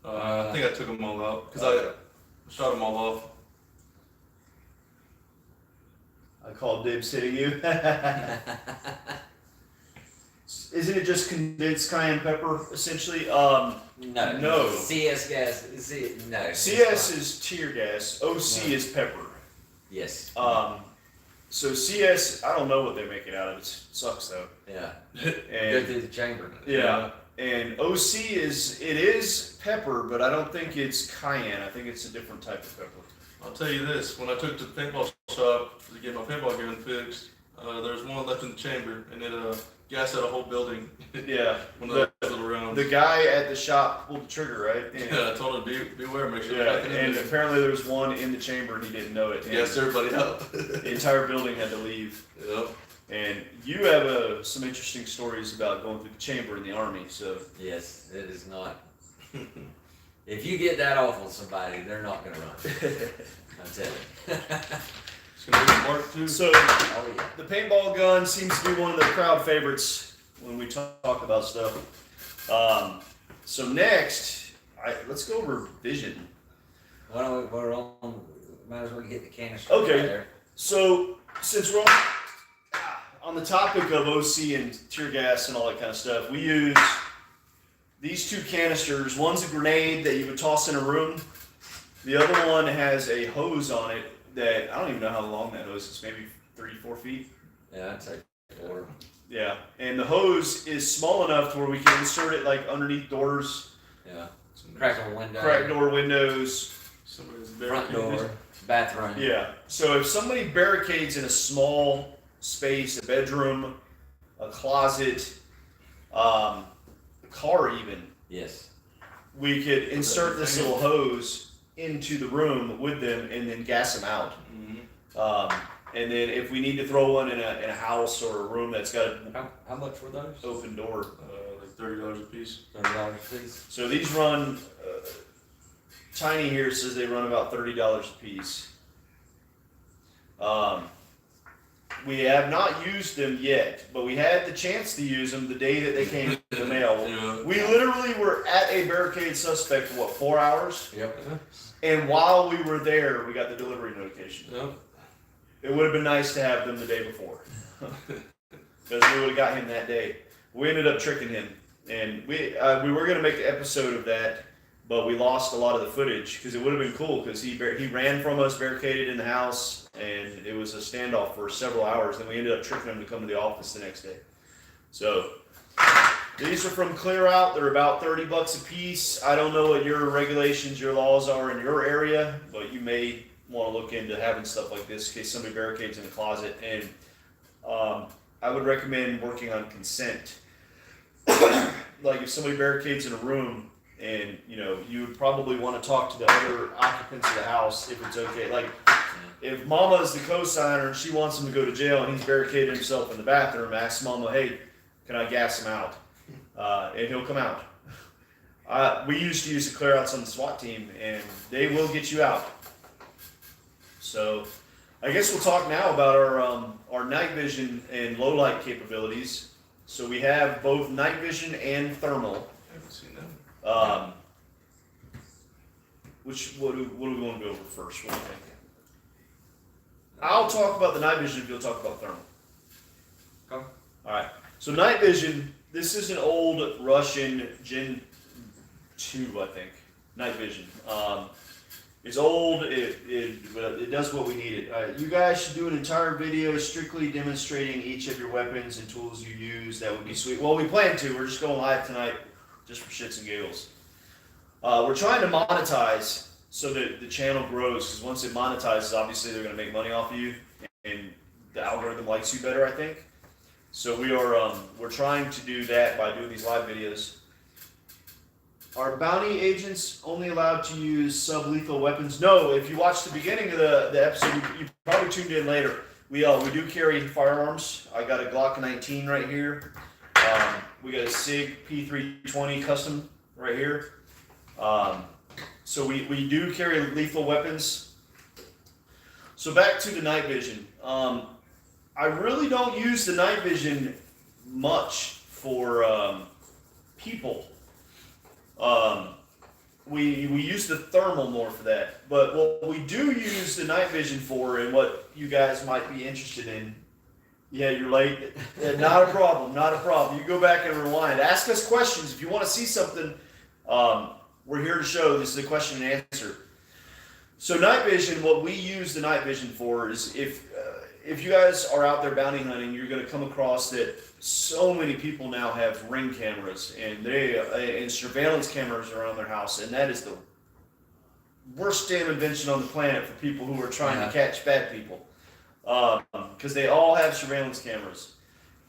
I think I took them all out because I shot them all off. I called dibs hitting you. Isn't it just condensed cayenne pepper essentially? No. No. CS gas. No. it's CS not. is tear gas. OC No. is pepper. Yes. So CS, I don't know what they make it out of. It sucks though. Yeah. Go And through the chamber. yeah, and OC is pepper, but I don't think it's cayenne. I think it's a different type of pepper. I'll tell you this: when I took to the paintball shop to get my paintball gun fixed, there was one left in the chamber, and it gassed out a whole building. Yeah, One of those little rounds. the guy at the shop pulled the trigger, right? And, Yeah, I told him beware, make sure. yeah, nothing in and there. apparently there was one in the chamber and he didn't know it. And Gassed everybody out. the entire building had to leave. Yep. And you have some interesting stories about going through the chamber in the army. So Yes, it is not. If you get that off on somebody, they're not going to run. I'm telling you. It's gonna be a mark too. so Oh, yeah. the paintball gun seems to be one of the crowd favorites when we talk about stuff. So next, let's go over vision. Why don't we're on, might as well get the canister Okay. right there. So since we're on the topic of OC and tear gas and all that kind of stuff, we use these two canisters. One's a grenade that you would toss in a room. The other one has a hose on it that I don't even know how long that hose is. Maybe 3-4 feet. Yeah, I'd say 4. Yeah, and the hose is small enough to where we can insert it like underneath doors. Yeah. Crack a window. crack door windows. Somebody's Front barricaded. door. Bathroom. Yeah. So if somebody barricades in a small space, a bedroom, a closet, a car even, Yes. we could insert this little hose into the room with them and then gas them out. And then if we need to throw one in a house or a room that's got an How much were those? open door. Like $30 a piece. $30 a piece. So these run, Tiny here says they run about $30 a piece. We have not used them yet, but we had the chance to use them the day that they came in the mail. Yeah. We literally were at a barricade suspect for 4 hours? Yep. And while we were there, we got the delivery notification. Yep. It would have been nice to have them the day before. Because we would have got him that day. We ended up tricking him. And we were going to make an episode of that, but we lost a lot of the footage because it would have been cool because he ran from us, barricaded in the house, and it was a standoff for several hours. Then we ended up tricking him to come to the office the next day. So these are from Clear Out. They're about $30 a piece. I don't know what your regulations, your laws are in your area, but you may want to look into having stuff like this in case somebody barricades in a closet. And I would recommend working on consent. Like if somebody barricades in a room, and you would probably want to talk to the other occupants of the house if it's okay. Like if Mama is the co-signer and she wants him to go to jail and he's barricaded himself in the bathroom, ask Mama, hey, can I gas him out? And he'll come out. We used to use the clear outs on the SWAT team, and they will get you out. So I guess we'll talk now about our night vision and low light capabilities. So we have both night vision and thermal. I haven't seen that. What do we want to go over first? What do you think? I'll talk about the night vision if you'll talk about thermal. Okay. All right. So night vision. This is an old Russian Gen 2, I think. Night vision. It's old. It does what we needed. You guys should do an entire video strictly demonstrating each of your weapons and tools you use. That would be sweet. Well, we plan to. We're just going live tonight, just for shits and giggles. We're trying to monetize so that the channel grows. Because once it monetizes, obviously they're going to make money off of you, and the algorithm likes you better, I think. So we're trying to do that by doing these live videos. Are bounty agents only allowed to use sublethal weapons? No. If you watch the beginning of the episode, you probably tuned in later. We do carry firearms. I got a Glock 19 right here. We got a SIG P320 custom right here. So we do carry lethal weapons. So back to the night vision. I really don't use the night vision much for people. We use the thermal more for that, but what we do use the night vision for, and what you guys might be interested in. Yeah, you're late. Not a problem. Not a problem. You go back and rewind. Ask us questions if you want to see something. We're here to show. This is a question and answer. So night vision. What we use the night vision for is if you guys are out there bounty hunting, you're going to come across that so many people now have Ring cameras and surveillance cameras around their house, and that is the worst damn invention on the planet for people who are trying to catch bad people, because they all have surveillance cameras.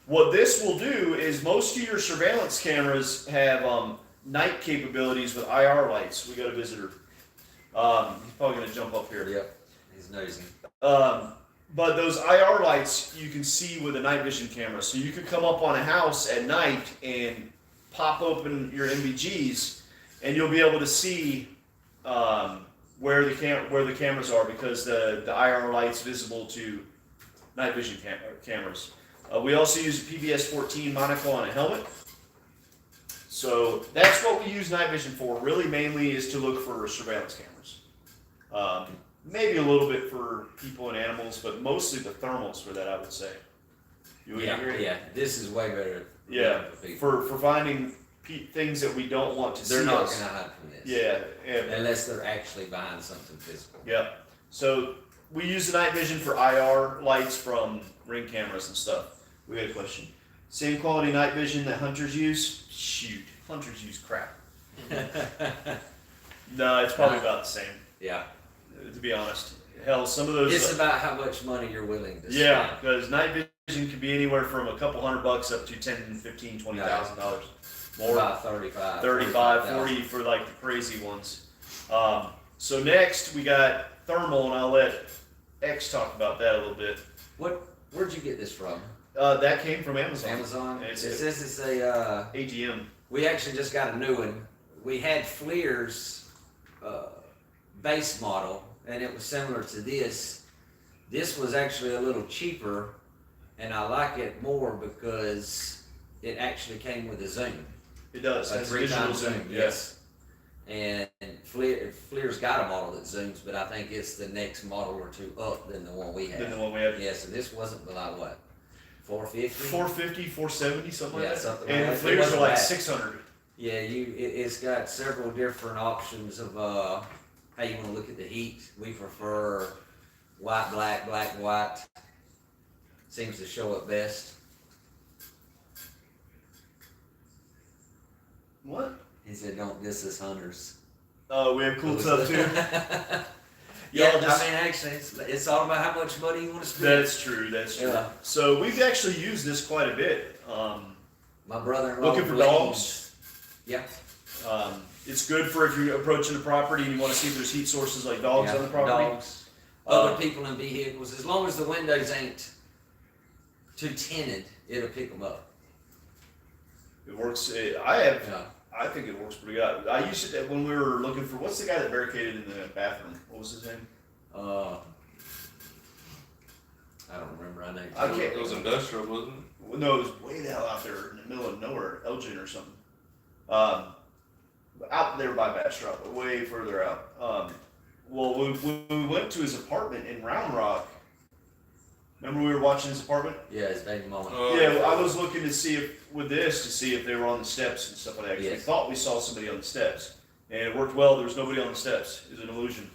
What this will do is most of your surveillance cameras have night capabilities with IR lights. We got a visitor. He's probably going to jump up here. Yep. He's nosing. But those IR lights you can see with a night vision camera. So you could come up on a house at night and pop open your MVGs, and you'll be able to see where the cameras are, because the IR light's visible to night vision cameras. We also use a PVS-14 monocle on a helmet. So that's what we use night vision for. Really, mainly is to look for surveillance cameras. Maybe a little bit for people and animals, but mostly the thermals for that, I would say. You would agree? Yeah. This is way better. Yeah, For people. for finding things that we don't want to see. They're not us. going to hide from this. Yeah. Unless they're actually buying something physical. Yeah. So we use the night vision for IR lights from Ring cameras and stuff. We had a question. Same quality night vision that hunters use? Shoot, hunters use crap. No, it's probably No. about the same. Yeah. To be honest, hell, some of those. It's about how much money you're willing to Yeah, spend. because night vision can be anywhere from a couple $100 up to $10,000, $15,000, $20,000. More, About 35. 35, 45,000. 40 for like the crazy ones. So next we got thermal, and I'll let X talk about that a little bit. Where'd you get this from? That came from Amazon. Amazon? It's It says it's a, AGM. we actually just got a new one. We had Fleer's base model, and it was similar to this. This was actually a little cheaper, and I like it more because it actually came with a zoom. It does. A Has 3x digital zoom, yes. And Fleer's got a model that zooms, but I think it's the next model or two up than the one we had. Than the one we had. Yeah, so this wasn't like what? 450? 450, 470, something Yeah, like that. something And like the that. It flares are wasn't like bad. 600. Yeah, it's got several different options of how you want to look at the heat. We prefer white, black, black, white. Seems to show up best. What? He said, "Don't diss us hunters." We have cool stuff too. Yeah, Y'all just- I mean, actually, it's all about how much money you want to spend. That's true. That's true. Yeah. So we've actually used this quite a bit. My brother-in-law Looking for believes- dogs. Yeah. It's good for if you're approaching a property and you want to see if there's heat sources like dogs Yeah, on the property. Dogs, other people in vehicles. As long as the windows ain't too tinted, it'll pick them up. It works. Yeah. I think it works pretty good. I used it when we were looking for, what's the guy that barricaded in the bathroom? What was his name? I don't remember. I know. I can't- It was industrial, wasn't it? Well, no, it was way the hell out there in the middle of nowhere, Elgin or something. Out there by Bastrop, but way further out. Well, when we went to his apartment in Round Rock, remember we were watching his apartment? Yeah, it's baby mama. Yeah, I was looking to see if they were on the steps and stuff like that. 'Cause we Yes. thought we saw somebody on the steps, and it worked well. There was nobody on the steps. It was an illusion.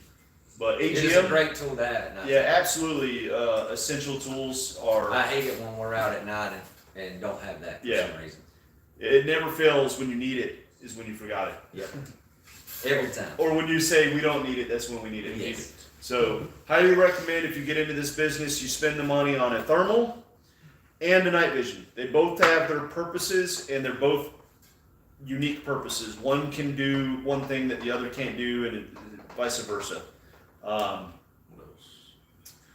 But It is a AGM, great tool to have at night. yeah, absolutely. Essential tools are. I hate it when we're out at night and don't have that for Yeah. some reason. It never fails when you need it. Is when you forgot it. Yep. Every time. Or when you say we don't need it, that's when we need it. Yes. So, highly recommend if you get into this business, you spend the money on a thermal and a night vision. They both have their purposes, and they're both unique purposes. One can do one thing that the other can't do, and vice versa. What else?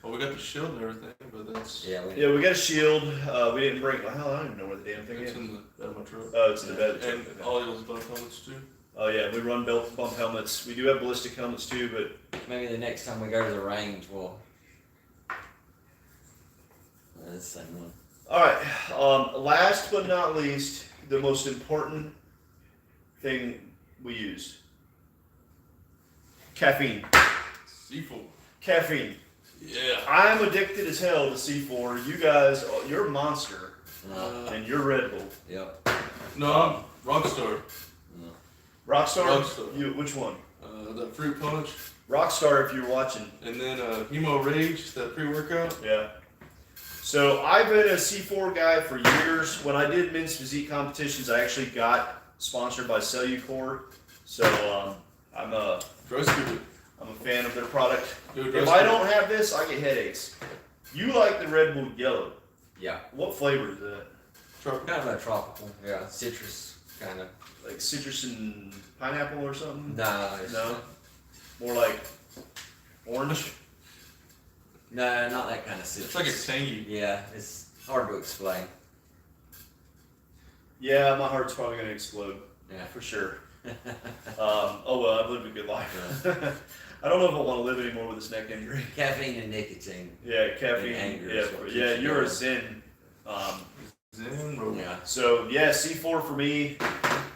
Well, we got the shield and everything, but that's Yeah. Yeah, we got a shield. We didn't break. Hell, I don't even know where the damn thing it's is. in the bed of my truck. Oh, it's in the bed. And all those bunk helmets too. Oh yeah, we run bump helmets. We do have ballistic helmets too, but Maybe the next time we go to the range, we'll. That's the same one. all right. Last but not least, the most important thing we use: caffeine. C4. Caffeine. Yeah. I'm addicted as hell to C4. You guys, you're Monster, and you're Red Bull. Yep. No, I'm Rockstar. Rockstar. Rockstar. You, which one? That fruit punch, Rockstar, if you're watching. and then Hemo Rage, that pre-workout. Yeah. So I've been a C4 guy for years. When I did men's physique competitions, I actually got sponsored by Cellucor. So I'm a fan of their product. Dude, If I don't have this, I get headaches. You like the Red Bull Yellow. Yeah. What flavor is that? Kind of a tropical. Yeah. Citrus kind of. Like citrus and pineapple or something? No. No? More like orange? No, not that kind of citrus. It's like a tangy. Yeah, it's hard to explain. Yeah, my heart's probably going to explode. Yeah. For sure. Oh well, I've lived a good life. I don't know if I want to live anymore with this neck injury. Caffeine and nicotine. Yeah, caffeine. And anger Yeah, is what yeah, keeps you you're a going. Zen. Zen roll. Yeah. So yeah, C4 for me,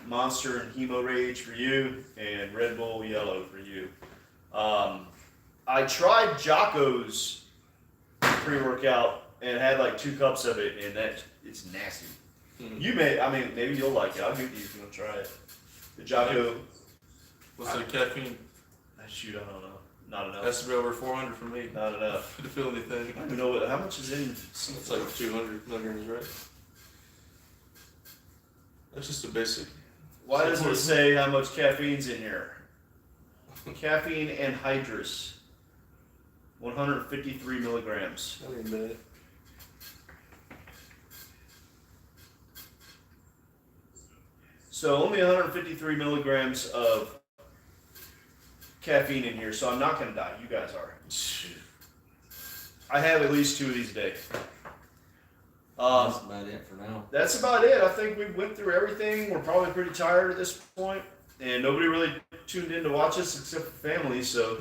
Monster and Hemo Rage for you, and Red Bull Yellow for you. I tried Jocko's pre-workout and had like 2 cups of it, and it's nasty. You maybe you'll like it. I'll give it to you if you want to try it. The Jocko. What's that caffeine? Shoot, I don't know. Not enough. Has to be over 400 for me Not enough. to feel anything. I don't even know how much is in. It's like 200 milligrams, right? That's just a basic. Why doesn't it say how much caffeine's in here? caffeine anhydrous, 153 milligrams. That ain't bad. So only 153 milligrams of caffeine in here, so I'm not going to die. You guys are. I have at least 2 of these a day. That's about it for now. That's about it. I think we went through everything. We're probably pretty tired at this point, and nobody really tuned in to watch us except for family, so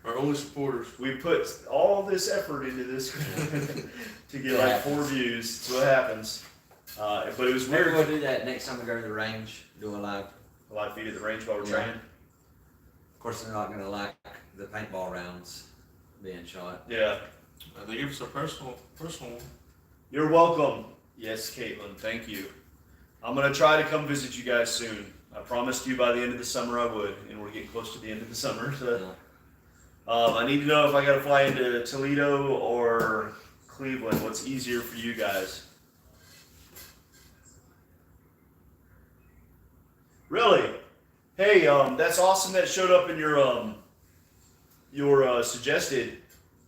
Our only supporters. we put all this effort into this to get like 4 views. That's what happens. But it was Maybe weird. we'll do that next time we go to the range, do a live. A live feed at the range while we're Yeah. training. Of course, they're not gonna like the paintball rounds being shot. Yeah. They give us a personal one. You're welcome. Yes, Caitlin. Thank you. I'm gonna try to come visit you guys soon. I promised you by the end of the summer I would, and we're getting close to the end of the summer. So, I need to know if I gotta fly into Toledo or Cleveland. What's easier for you guys? Really? Hey, that's awesome that showed up in your suggested.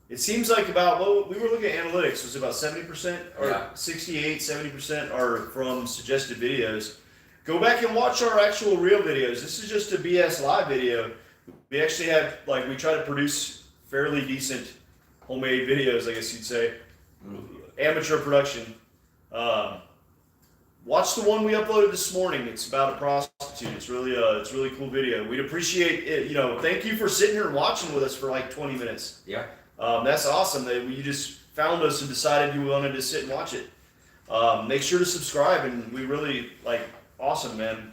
It seems like about, well, we were looking at analytics, was about 70% or Yeah. 68, 70% are from suggested videos. Go back and watch our actual real videos. This is just a BS live video. We actually have, like, we try to produce fairly decent homemade videos, I guess you'd say. Amateur production. Watch the one we uploaded this morning. It's about a prostitute. It's really a cool video. We'd appreciate it. Thank you for sitting here and watching with us for like 20 minutes. Yeah. That's awesome that you just found us and decided you wanted to sit and watch it. Make sure to subscribe, and we really awesome, man.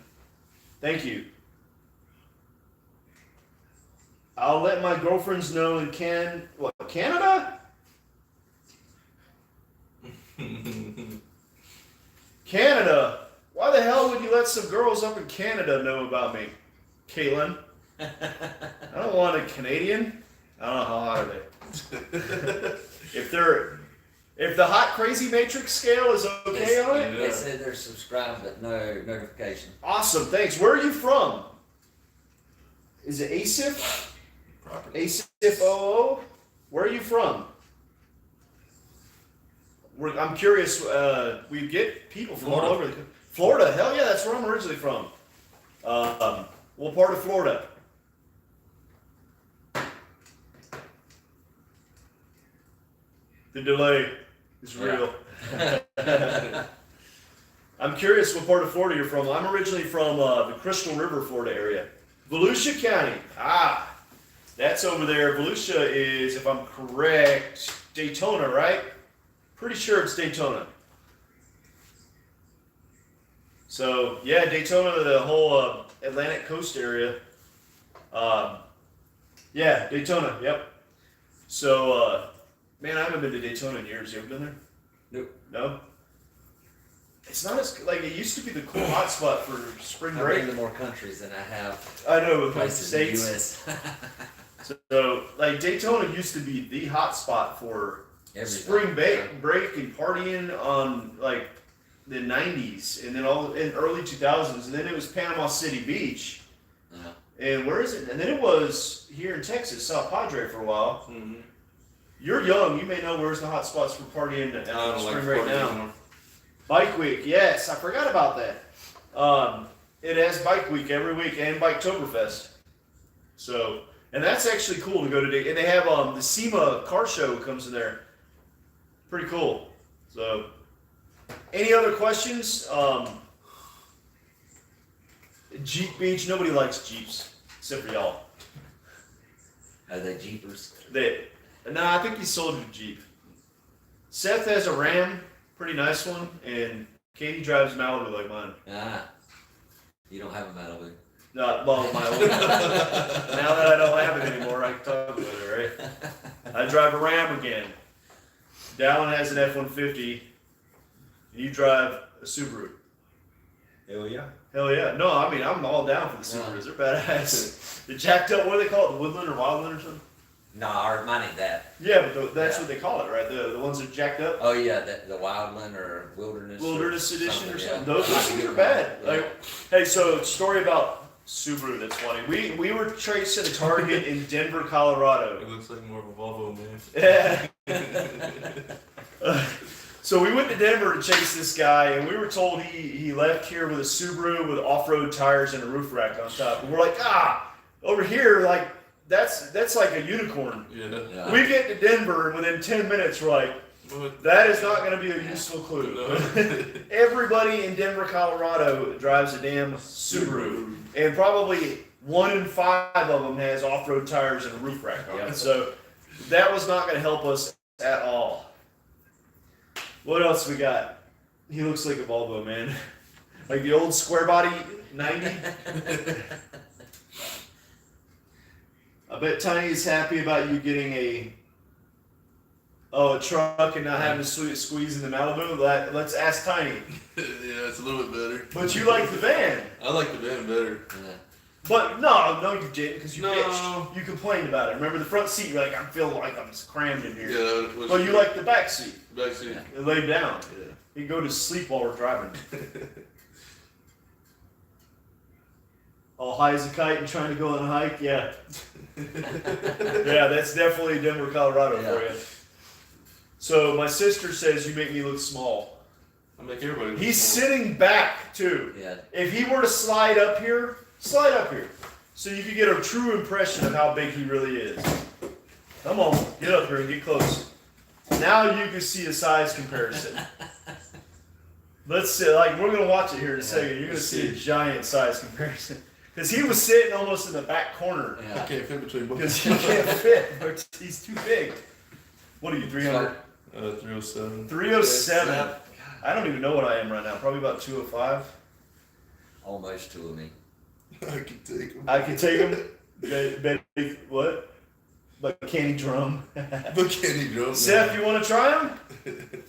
Thank you. I'll let my girlfriends know in Canada? Canada? Why the hell would you let some girls up in Canada know about me, Caitlin? I don't want a Canadian. I don't know how hot are they. If the hot crazy matrix scale is okay on it, They said they're subscribed, but no notification. awesome. Thanks. Where are you from? Is it ASIF? Property. ASIF00? Where are you from? I'm curious. We get people from all over. Florida. Hell yeah, that's where I'm originally from. What part of Florida? The delay is real. I'm curious what part of Florida you're from. I'm originally from the Crystal River, Florida area. Volusia County. That's over there. Volusia is, if I'm correct, Daytona, right? Pretty sure it's Daytona. So, yeah, Daytona, the whole Atlantic coast area. Yeah, Daytona, yep. So, man, I haven't been to Daytona in years. You ever been there? Nope. No? It's not as, it used to be the cool hot spot for spring I've break. been to more countries than I have I know, with the places in the states. U.S. So, Daytona used to be the hot spot for spring break and partying on, the 90s, and then in early 2000s, and then it was Panama City Beach. And where is it? And then it was here in Texas, South Padre for a while. Mm-hmm. You're young, you may know where's the hot spots for partying I don't spring like break partying now. anymore. Bike Week, yes, I forgot about that. It has Bike Week every week and Biketoberfest. So, and that's actually cool to go to. And they have the SEMA car show comes in there. Pretty cool. So, any other questions? Jeep Beach, nobody likes Jeeps except for y'all. Are they Jeepers? I think he sold a Jeep. Seth has a Ram, pretty nice one, and Katie drives Malibu like mine. You don't have a Malibu. Not well, my own. Now that I don't have it anymore, I can talk with it, right? I drive a Ram again. Dallin has an F-150, and you drive a Subaru. Hell yeah. Hell yeah. No, I mean, I'm all down for the Subarus. They're badass. The jacked up, what do they call it? The Woodland or Wildland or something? No, mine ain't that. Yeah, but that's what they call it, right? The ones that are jacked up? Oh yeah, the Wildland or Wilderness. Wilderness Edition or something. Yeah. Those things are bad. Yeah. Hey, so story about Subaru. That's funny. We were tracing a target in Denver, Colorado. It looks like more of a Volvo, man. Yeah. So we went to Denver to chase this guy, and we were told he left here with a Subaru with off-road tires and a roof rack on top. And we're like, over here, like that's like a unicorn. Yeah. We get to Denver, and within 10 minutes, we're like, that is not going to be a useful clue. No. Everybody in Denver, Colorado drives a damn Subaru, and probably 1 in 5 of them has off-road tires and a roof rack on it. So that was not going to help us at all. What else we got? He looks like a Volvo, man. Like the old square body 90. I bet Tiny is happy about you getting a truck and not having to squeeze in the Malibu. Let's ask Tiny. Yeah, it's a little bit better. But you like the van. I like the van better. Yeah. But no, you didn't, because you No. bitched. You complained about it. Remember the front seat? You're like, I feel like I'm crammed in here. Yeah. But you like the back seat. back seat. It laid down. Yeah. You can go to sleep while we're driving. All high as a kite and trying to go on a hike. Yeah. Yeah, that's definitely Denver, Colorado for you. So my sister says you make me look small. I make everybody look He's small. sitting back too. Yeah. If he were to slide up here, so you could get a true impression of how big he really is. Come on, get up here and get close. Now you can see a size comparison. Let's see, like we're gonna watch it here in a second. You're gonna see a giant size comparison. Because he was sitting almost in the back corner. I Yeah. can't fit between both. Because he can't fit. He's too big. What are you, 300? 307. 307. I don't even know what I am right now. Probably about 205. Almost two of me. I can take him. I can take him. What? But can he drum? But can he drum? Seth, you want to try him?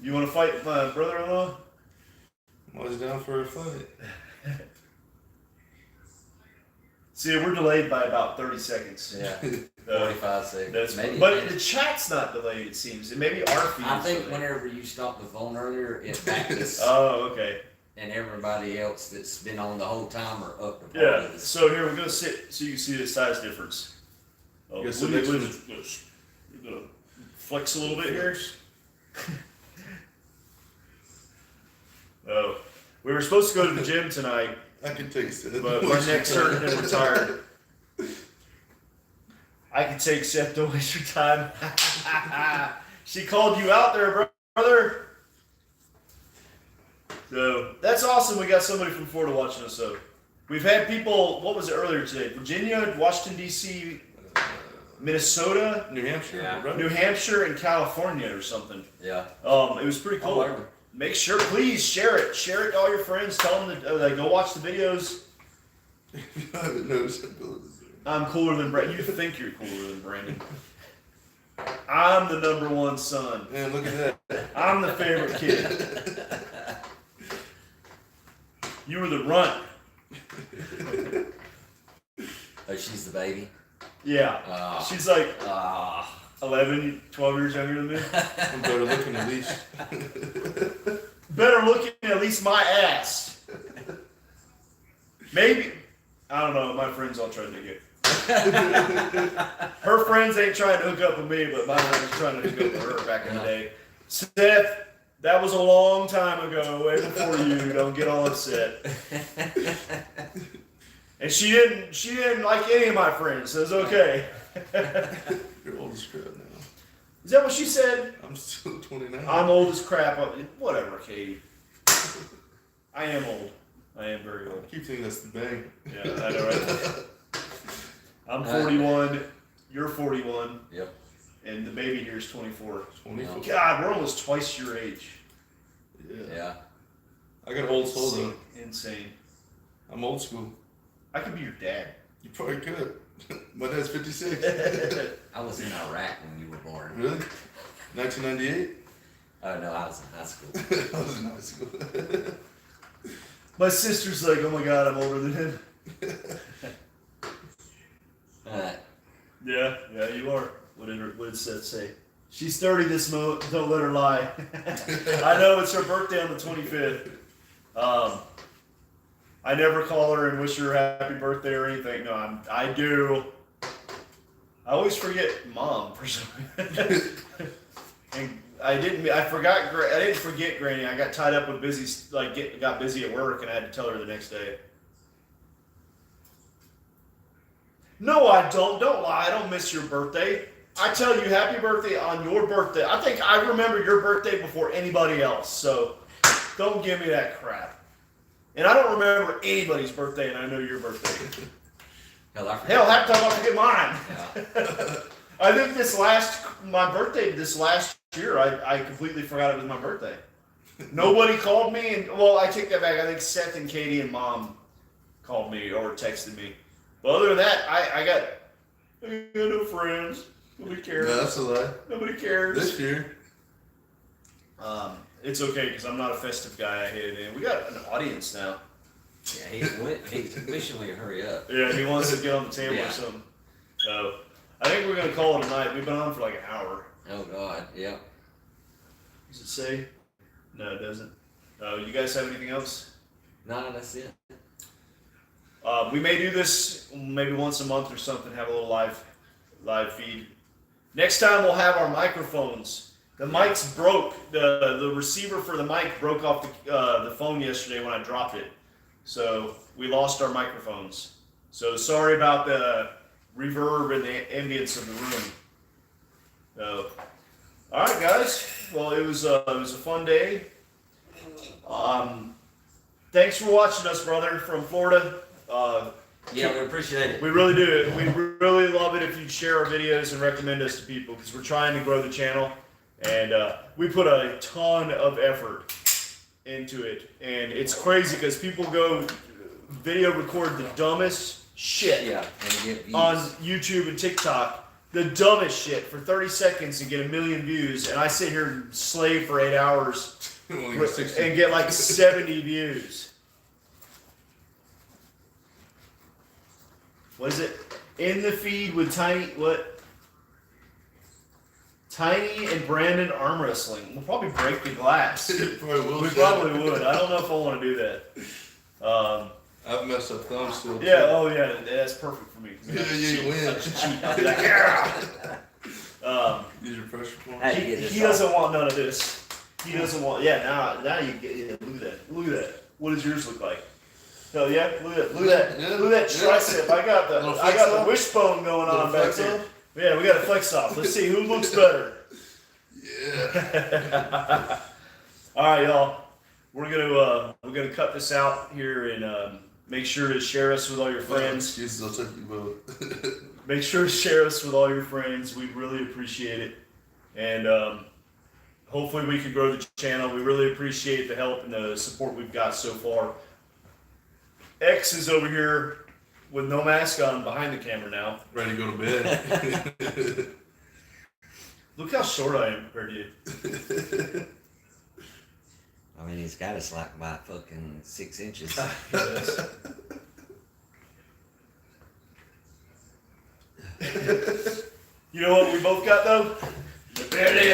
You want to fight my brother-in-law? I'm always down for a fight. See, we're delayed by about 30 seconds. Yeah. 45 seconds. That's maybe. but the chat's not delayed, it seems. It may be our feed. I think delayed. whenever you stopped the phone earlier, it backed us. Oh, okay. And everybody else that's been on the whole time are up to par Yeah. with us. So here we're gonna sit so you can see the size difference. Oh, You what sit do you- next what to is it? You're gonna flex a little bit here. Oh, we were supposed to go to the gym tonight, I can taste it. but my neck's hurting and we're tired. I can take Seth, don't waste your time. She called you out there, brother. So that's awesome. We got somebody from Florida watching us. So we've had people. What was it earlier today? Virginia, Washington D.C., Minnesota, New Hampshire. Yeah. Right? New Hampshire, and California or something. Yeah. It was pretty All cool. over. Make sure, please share it. Share it to all your friends. Tell them to go watch the videos. I haven't noticed ability. I'm cooler than Brandon. You think you're cooler than Brandon. I'm the number one son. Man, look at that. I'm the favorite kid. You were the runt. Oh, she's the baby? Yeah. Ah. She's like Ah. 11, 12 years younger than me. I'm better looking at least. Better looking at least my ass. Maybe. I don't know. My friends all tried to get. Her friends ain't trying to hook up with me, but my friends are trying to hook up with her back in the day. Seth, that was a long time ago, way before you. Don't get all upset. And she didn't like any of my friends, so it's okay. You're old as crap now. Is that what she said? I'm still 29. I'm old as crap. Whatever, Katie. I am old. I am very old. I keep thinking that's the bang. Yeah, I know, right? I'm 41. You're 41. Yep. And the baby here is 24. 24. God, we're almost twice your age. Yeah. Yeah. I got old soul though. Insane. I'm old school. I could be your dad. You probably could. My dad's 56. I was in Iraq when you were born. Really? 1998? Oh, no, I was in high school. I was in high school. My sister's like, oh my God, I'm older than him. Yeah, you are. What did Seth say? She's 30 this month. Don't let her lie. I know it's her birthday on the 25th. I never call her and wish her happy birthday or anything. No, I do. I always forget Mom for some reason. And I didn't forget Granny. I got tied up with got busy at work, and I had to tell her the next day. No, I don't. Don't lie. I don't miss your birthday. I tell you happy birthday on your birthday. I think I remember your birthday before anybody else, so don't give me that crap. And I don't remember anybody's birthday, and I know your birthday. Hell, I forgot. Hell, half the time I forget mine. Yeah. I think my birthday this last year, I completely forgot it was my birthday. Nobody called me, and well, I take that back. I think Seth and Katie and Mom called me or texted me. But other than that, I got no friends. Nobody cares. No, that's a lie. Nobody cares. This year. It's okay because I'm not a festive guy. I hate it. And we got an audience now. Yeah, he's wishing we hurry up. Yeah, he wants to get on the table Yeah. or something. So I think we're gonna call it a night. We've been on for like an hour. Oh God, yeah. Does it say? No, it doesn't. You guys have anything else? No, that's it. We may do this maybe once a month or something. Have a little live feed. Next time we'll have our microphones. The mics broke. The receiver for the mic broke off the phone yesterday when I dropped it. So we lost our microphones. So sorry about the reverb and the ambience of the room. So, all right, guys. Well, it was a fun day. Thanks for watching us, brother, from Florida. Yeah, we appreciate it. We really do. We really love it if you share our videos and recommend us to people because we're trying to grow the channel. And we put a ton of effort into it. And it's crazy because people go video record the dumbest shit Yeah, and get views. on YouTube and TikTok. The dumbest shit for 30 seconds and get 1 million views. And I sit here and slave for 8 hours Only got 60. and get like 70 views. What is it? In the feed with Tiny and Brandon arm wrestling. We'll probably break the glass. Probably will. We probably would. I don't know if I want to do that. I've messed up thumbs still. Yeah. Oh yeah. That's perfect for me. Yeah, you win. I'll be like, yeah. Use your pressure point. Hey. He doesn't want none of this. He doesn't want. Yeah. Now you get. Yeah, look at that. Look at that. What does yours look like? Hell yeah. Look at that. Look at that. Yeah, Look at that yeah. tricep. I got the wishbone going on back flex there. off? Yeah, we got a flex off. Let's see who looks better. Yeah. All right, y'all. We're gonna cut this out here and make sure to share us with all your friends. Jesus, I'll take you both. Make sure to share us with all your friends. We really appreciate it, and hopefully we can grow the channel. We really appreciate the help and the support we've got so far. X is over here with no mask on behind the camera now. Ready to go to bed. Look how short I am compared to you. I mean, he's got us like by fucking 6 inches. Yes. You know what we both got though? The belly.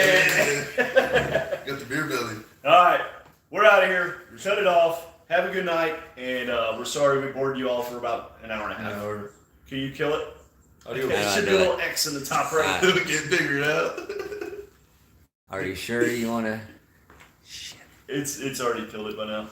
Got the beer belly. All right, we're out of here. Shut it off. Have a good night, and we're sorry we bored you all for about an hour and a half. Can you kill it? Adios. There Yeah, should be a little X in the top right. It'll get figured out. Are you sure you want to? It's already killed it by now.